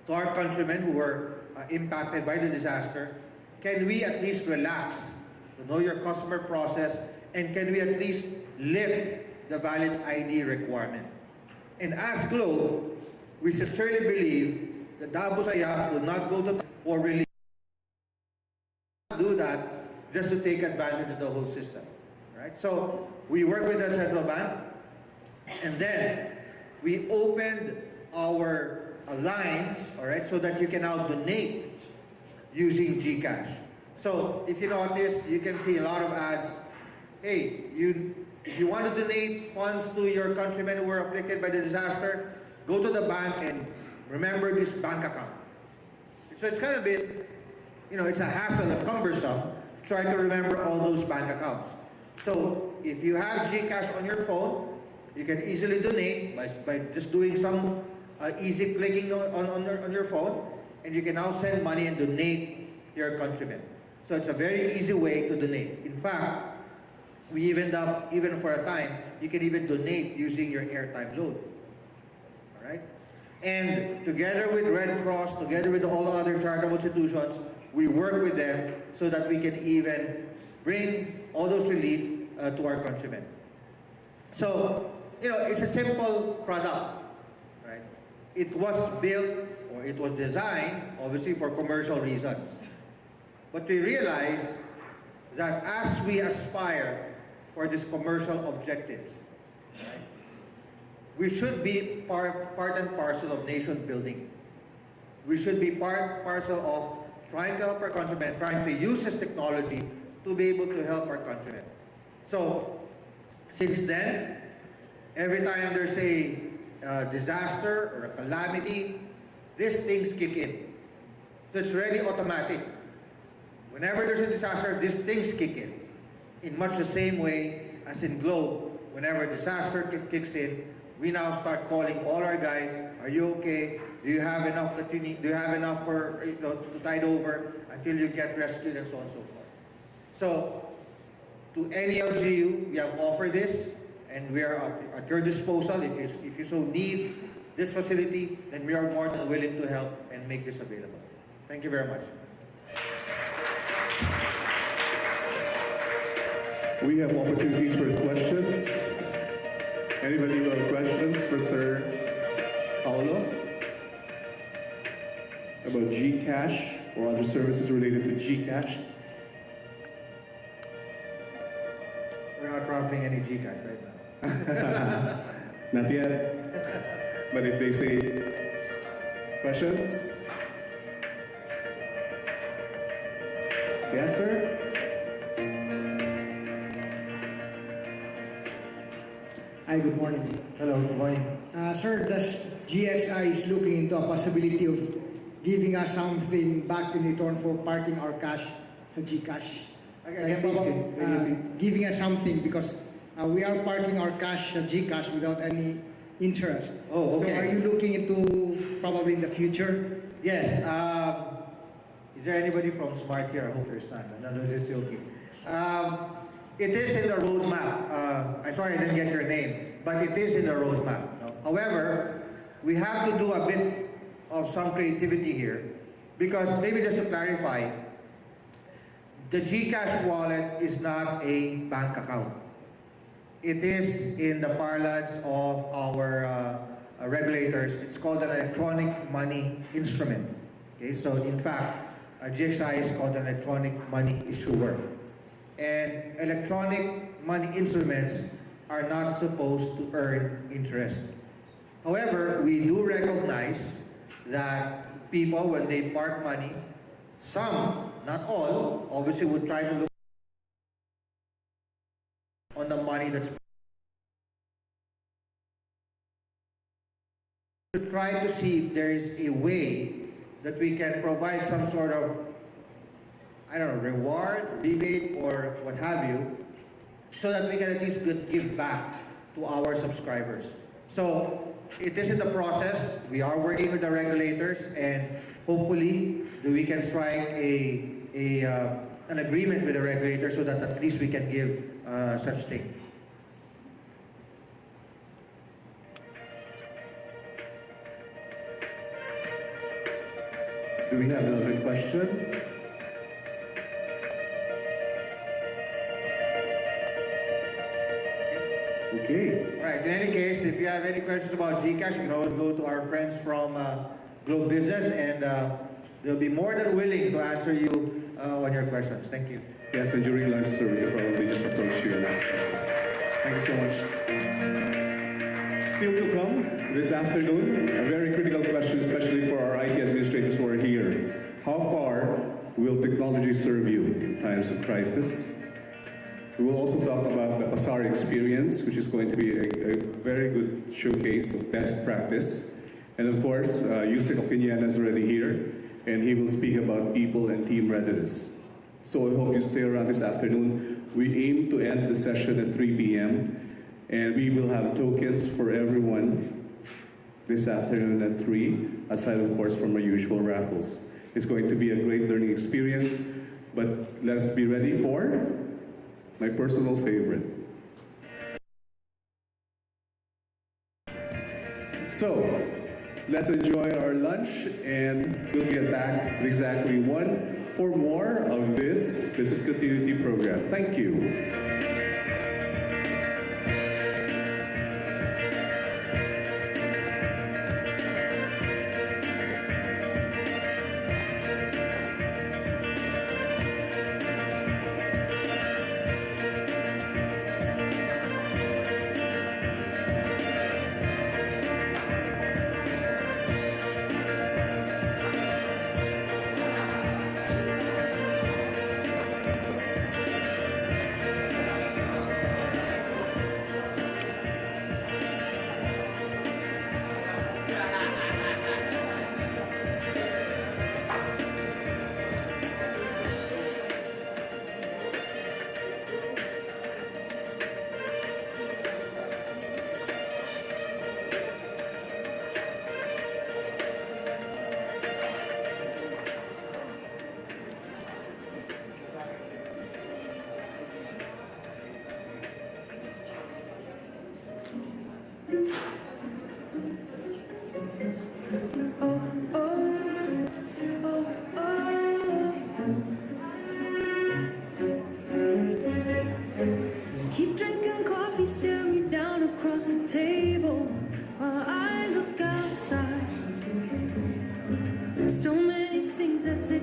to our countrymen who were impacted by the disaster. Can we at least relax the know your customer process, and can we at least lift the valid ID requirement? And as Globe, we sincerely believe that Davao Sayak will not go to for relief. Do that just to take advantage of the whole system. Right? So we work with the central bank, and then we opened our lines, all right, so that you can now donate using GCash. So if you notice, you can see a lot of ads. Hey, if you want to donate funds to your countrymen who were afflicted by the disaster, go to the bank and remember this bank account. So it's kind of a bit, you know, it's a hassle and cumbersome to try to remember all those bank accounts. So if you have GCash on your phone, you can easily donate by just doing some easy clicking on your phone, and you can now send money and donate your countrymen. So it's a very easy way to donate. In fact, we even for a time, you can even donate using your airtime load. All right? And together with Red Cross, together with all other charitable institutions, we work with them so that we can even bring all those relief to our countrymen. So, you know, it's a simple product, right? It was built, or it was designed, obviously, for commercial reasons. But we realize that as we aspire for these commercial objectives, right, we should be part and parcel of nation building. We should be parcel of trying to help our countrymen, trying to use this technology to be able to help our countrymen. So, since then, every time there's a disaster or a calamity, these things kick in. So it's really automatic. Whenever there's a disaster, these things kick in much the same way as in Globe, whenever a disaster kicks in, we now start calling all our guys, are you okay? Do you have enough that you need? Do you have enough for, you know, to tide over until you get rescued, and so on and so forth. So, to any LGU, we have offered this, and we are at your disposal. If you so need this facility, then we are more than willing to help and make this available. Thank you very much. We have opportunities for questions. Anybody who have questions for Sir Paulo about GCash or other services related to GCash? We're not profiting any GCash right now. Not yet. But if they say questions? Yes, sir? Hi, good morning. Hello, good morning. Sir, does GXI is looking into a possibility of giving us something back in return for parking our cash sa GCash? Again, please, can you repeat? Giving us something because we are parking our cash sa GCash without any interest. Oh, okay. So are you looking into probably in the future? Yes. Is there anybody from Smart here? I hope there's not. No, just joking. It is in the roadmap. I'm sorry I didn't get your name, but it is in the roadmap. No? However, we have to do a bit of some creativity here because maybe just to clarify, the GCash wallet is not a bank account. It is in the parlance of our regulators. It's called an electronic money instrument. Okay, so in fact, GXI is called an electronic money issuer. And electronic money instruments are not supposed to earn interest. However, we do recognize that people, when they park money, some, not all, obviously would try to look on the money that's to try to see if there is a way that we can provide some sort of, I don't know, reward, rebate, or what have you, so that we can at least give back to our subscribers. So it is in the process. We are working with the regulators, and hopefully we can strike an agreement with the regulators so that at least we can give such thing. Do we have another question? Okay. All right, in any case, if you have any questions about GCash, you can always go to our friends from Globe Business, and they'll be more than willing to answer you on your questions. Thank you. Yes, and during lunch, sir, we can probably just approach you and ask questions. Thank you so much. Still to come this afternoon, a very critical question, especially for our IT administrators who are here. How far will technology serve you in times of crisis? We will also talk about the Pasar experience, which is going to be a very good showcase of best practice. And of course, Yusek Opiniana is already here, and he will speak about people and team readiness. So I hope you stay around this afternoon. We aim to end the session at 3 p.m., and we will have tokens for everyone this afternoon at 3, aside of course from our usual raffles. It's going to be a great learning experience, but let us be ready for my personal favorite. So, let's enjoy our lunch, and we'll get back at exactly 1 for more of this Business Continuity program. Thank you. Keep drinking coffee, stare me down across the table while I look outside. So many things that's it.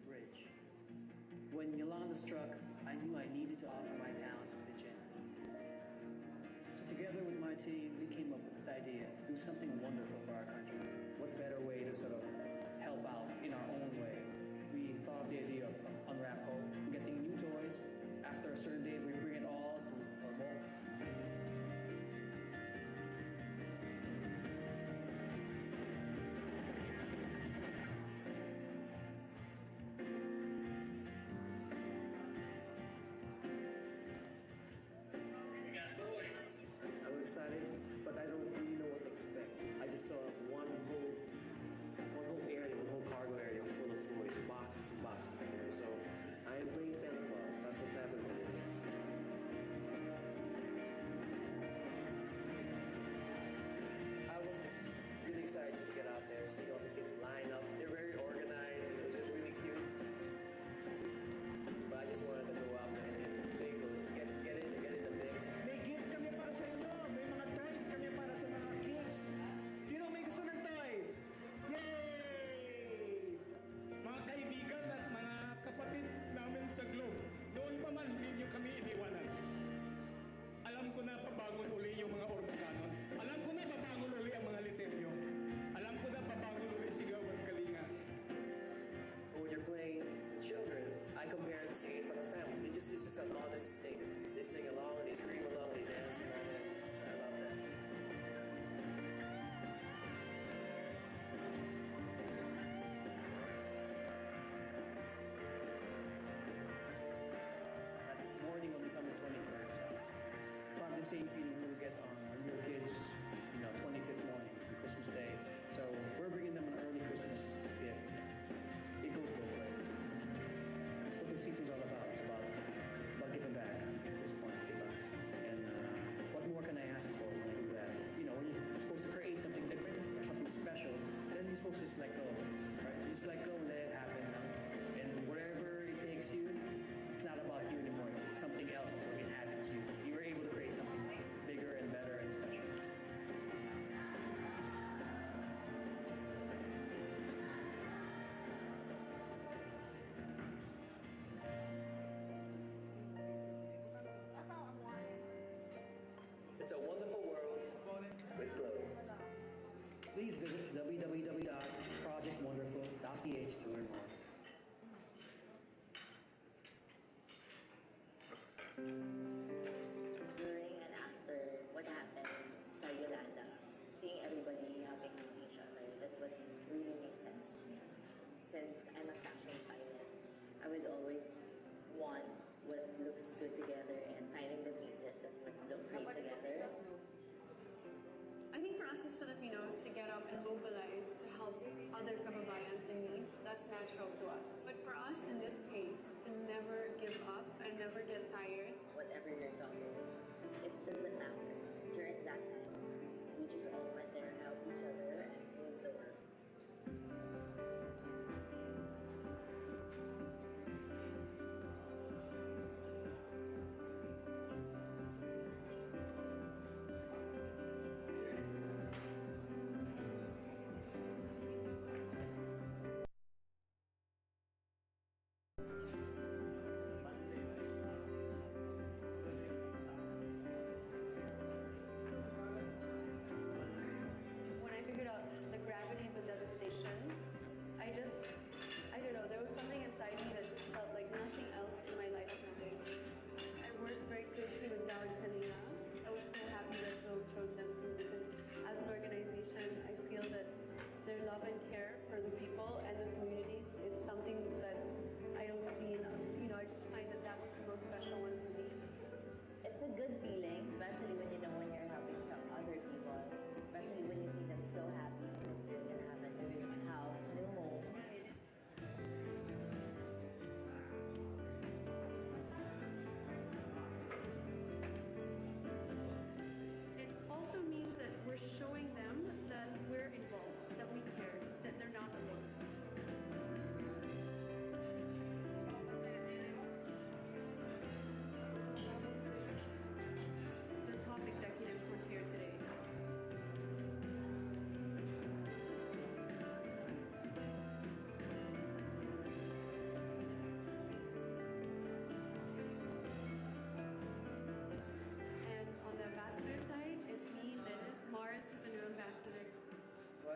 bridge. When Yolanda struck, I knew I needed to offer my talents to pitch in. So together with my team, we came up with this idea to do something wonderful for our country. What better way to sort of help out in our own way? We thought of the idea of Unwrap Hope, getting new toys. After a certain date, we bring it all to our mall. I was excited, but I don't really know what to expect. I just saw one whole area, one whole cargo area full of toys, boxes and boxes of toys. So I am playing Santa Claus. That's what's happening here. I was just really excited just to get out there, see all the kids line up. They're very organized, and it was just really cute. But I just wanted to go out there and they go, just get in the mix. May gift kami para sa inyo. May mga toys kami para sa mga kids. Sino may gusto ng toys? Yay! Mga kaibigan at mga kapatid namin sa Globe, noon pa man hindi niyo kami iniwanan. Alam ko na pabangon uli yung mga orgakanon. Alam ko na pabangon uli ang mga literyo. Alam ko na pabangon uli sigaw at kalinga. When you're playing children, I compare it to singing in front of family. It's just a modest thing. They sing along, and they scream along, and they dance along. I love that. That morning will become the 21st. That's probably the same feeling we'll get on your kids, 25th morning, Christmas Day. So we're bringing them an early Christmas gift. It goes both ways. That's what the season's all about. It's about giving back at this point, diba? And what more can I ask for when I do that? When you're supposed to create something different or something special, then you're supposed to just let go, right? You just let go and let it happen. And wherever it takes you, it's not about you anymore. It's something else that's what inhabits you. You're able to create something bigger and better and special. It's a wonderful world with Globe. Please visit www.projectwonderful.ph to learn more. During and after what happened sa Yolanda, seeing everybody helping each other, that's what really made sense to me. Since I'm a fashion stylist, I would always want what looks good together and finding the pieces that would look great together. I think for us as Filipinos to get up and mobilize to help other kababayans in need, that's natural to us. But for us in this case, to never give up and never get tired. Whatever your job is, it doesn't matter. During that time, we just all went there, helped each other, and moved the work.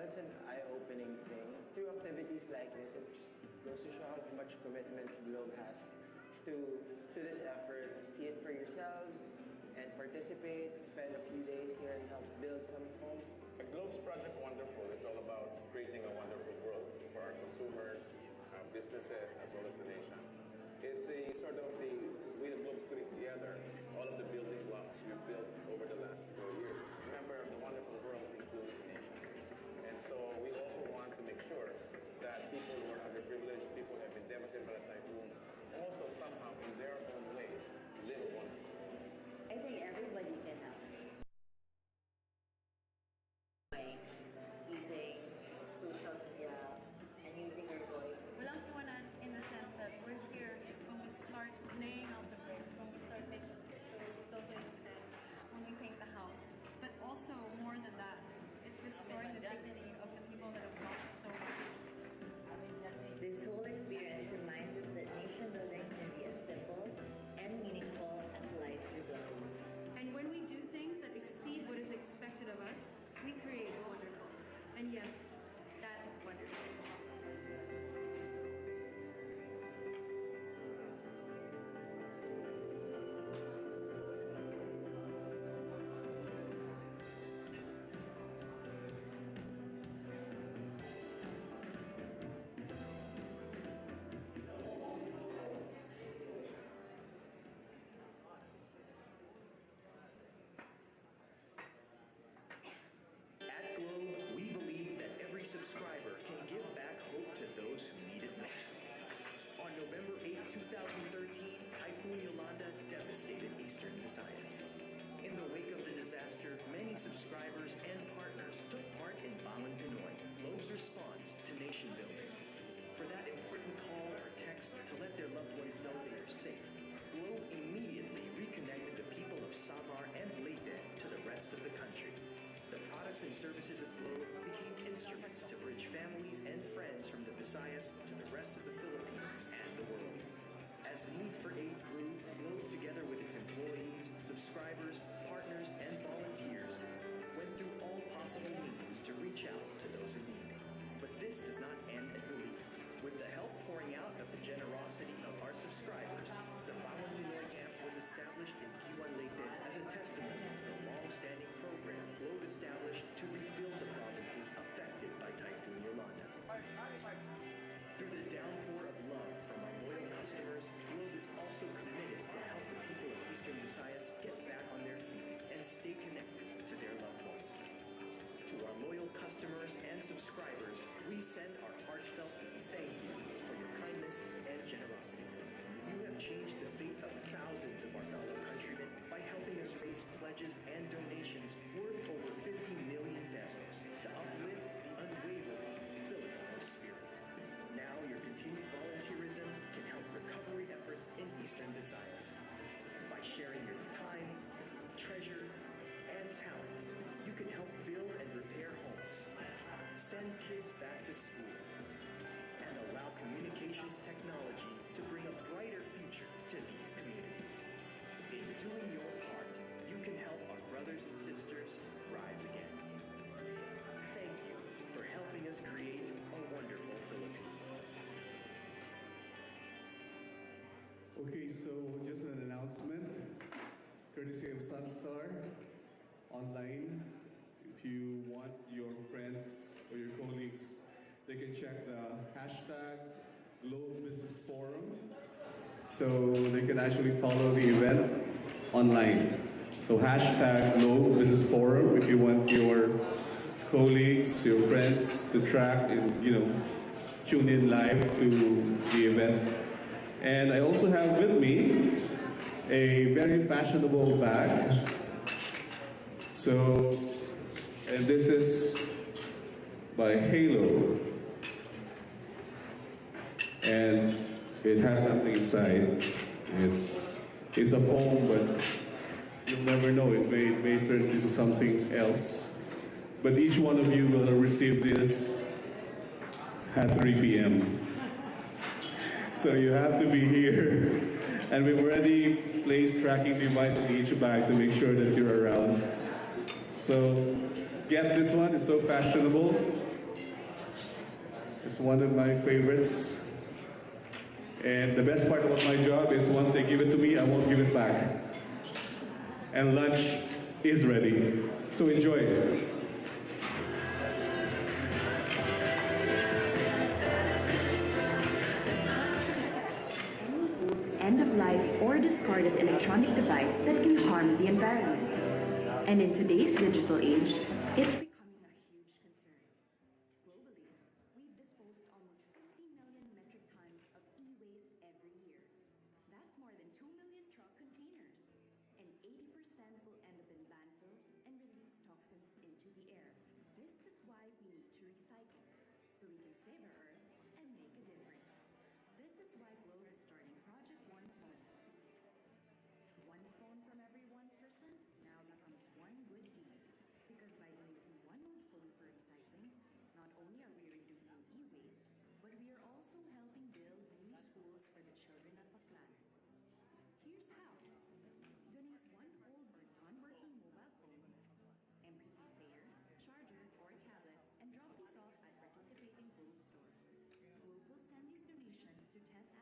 it's an eye-opening thing. Through activities like this, it just goes to show how much commitment Globe has to this effort. See it for yourselves and participate, spend a few days here and help build some homes. Globe's Project Wonderful is all about creating a wonderful world for our consumers, our businesses, as well as the nation. It's a sort of we the Globes putting together all of the building blocks we've built over the last 4 years. Remember, the wonderful world includes the nation. And so we also want to make sure that people who are underprivileged, people who have been devastated by the typhoons, also somehow in their own way live a wonderful life. I think everybody can help. By tweeting, social media, and using your voice. Walang iwanan in the sense that we're here when we start laying out the bricks, when we start making the pictures, filtering the set, when we paint the house. But also, more than that, it's restoring the dignity of the people that have lost so much. This whole experience reminds us that nation building can be as simple and meaningful as lives rebuilding. And when we do things that exceed what is expected of us, we create wonderful. And yes, that's wonderful. At Globe, we believe that every subscriber can give back hope to those who need it most. On November 8, 2013, Typhoon Yolanda devastated eastern Visayas. In the wake of the disaster, many subscribers and partners took part in Bangon Pinoy, Globe's response to nation building. For that important call or text to let their loved ones know they are safe, Globe immediately reconnected the people of Samar and Leyte to the rest of the country. The products and services of Globe became instruments to bridge families and friends from the Visayas to the rest of the Philippines and the world. As need for aid grew, Globe, together with its employees, subscribers, partners, and volunteers, went through all possible means to reach out to those in need. But this does not end at relief. With the help pouring out of the generosity of our subscribers, the Bangon Pinoy Camp was established in Kiwan Leyte as a testimony to the long-standing program Globe established to rebuild the provinces affected by Typhoon Yolanda. Through the downpour of love from our loyal customers, Globe is also committed to help the people of Eastern Visayas get back on their feet and stay connected to their loved ones. To our loyal customers and subscribers, we send our heartfelt thank you for your kindness and generosity. You have changed the fate of thousands of our fellow countrymen by helping us raise pledges and donations worth over 50 million pesos to uplift the unwavering Filipino spirit. Now your continued volunteerism can help recovery efforts in Eastern Visayas. By sharing your time, treasure, and talent, you can help build and repair homes, send kids back to school, and allow communications technology to bring a brighter future to these communities. In doing your part, you can help our brothers and sisters rise again. Thank you for helping us create a wonderful Philippines. Okay, so just an announcement, courtesy of Sunstar online. If you want your friends or your colleagues, they can check the hashtag Globe Business Forum. So they can actually follow the event online. So hashtag Globe Business Forum if you want your colleagues, your friends to track and tune in live to the event. And I also have with me a very fashionable bag. So, and this is by Halo. And it has something inside. It's a foam, but you'll never know. It may turn into something else. But each one of you will receive this at 3 p.m. So you have to be here. And we've already placed tracking device in each bag to make sure that you're around. So get this one, it's so fashionable. It's one of my favorites. And the best part about my job is once they give it to me, I won't give it back. And lunch is ready. So enjoy. End-of-life or discarded electronic device that can harm the environment. And in today's digital age, it's becoming a huge concern. Globally, we've disposed almost 50 million metric tons of e-waste every year. That's more than 2 million truck containers. And 80% will end up in landfills and release toxins into the air. This is why we need to recycle, so we can save our Earth and make a difference. This is why Globe is starting Project One Phone. One phone from every one person now becomes one good deed. Because by donating one old phone for recycling, not only are we reducing e-waste, but we are also helping build new schools for the children of Aklan. Here's how. Donate one old or non-working mobile phone, MP3 player, charger, or tablet, and drop these off at participating Globe stores. Globe will send these donations to Tess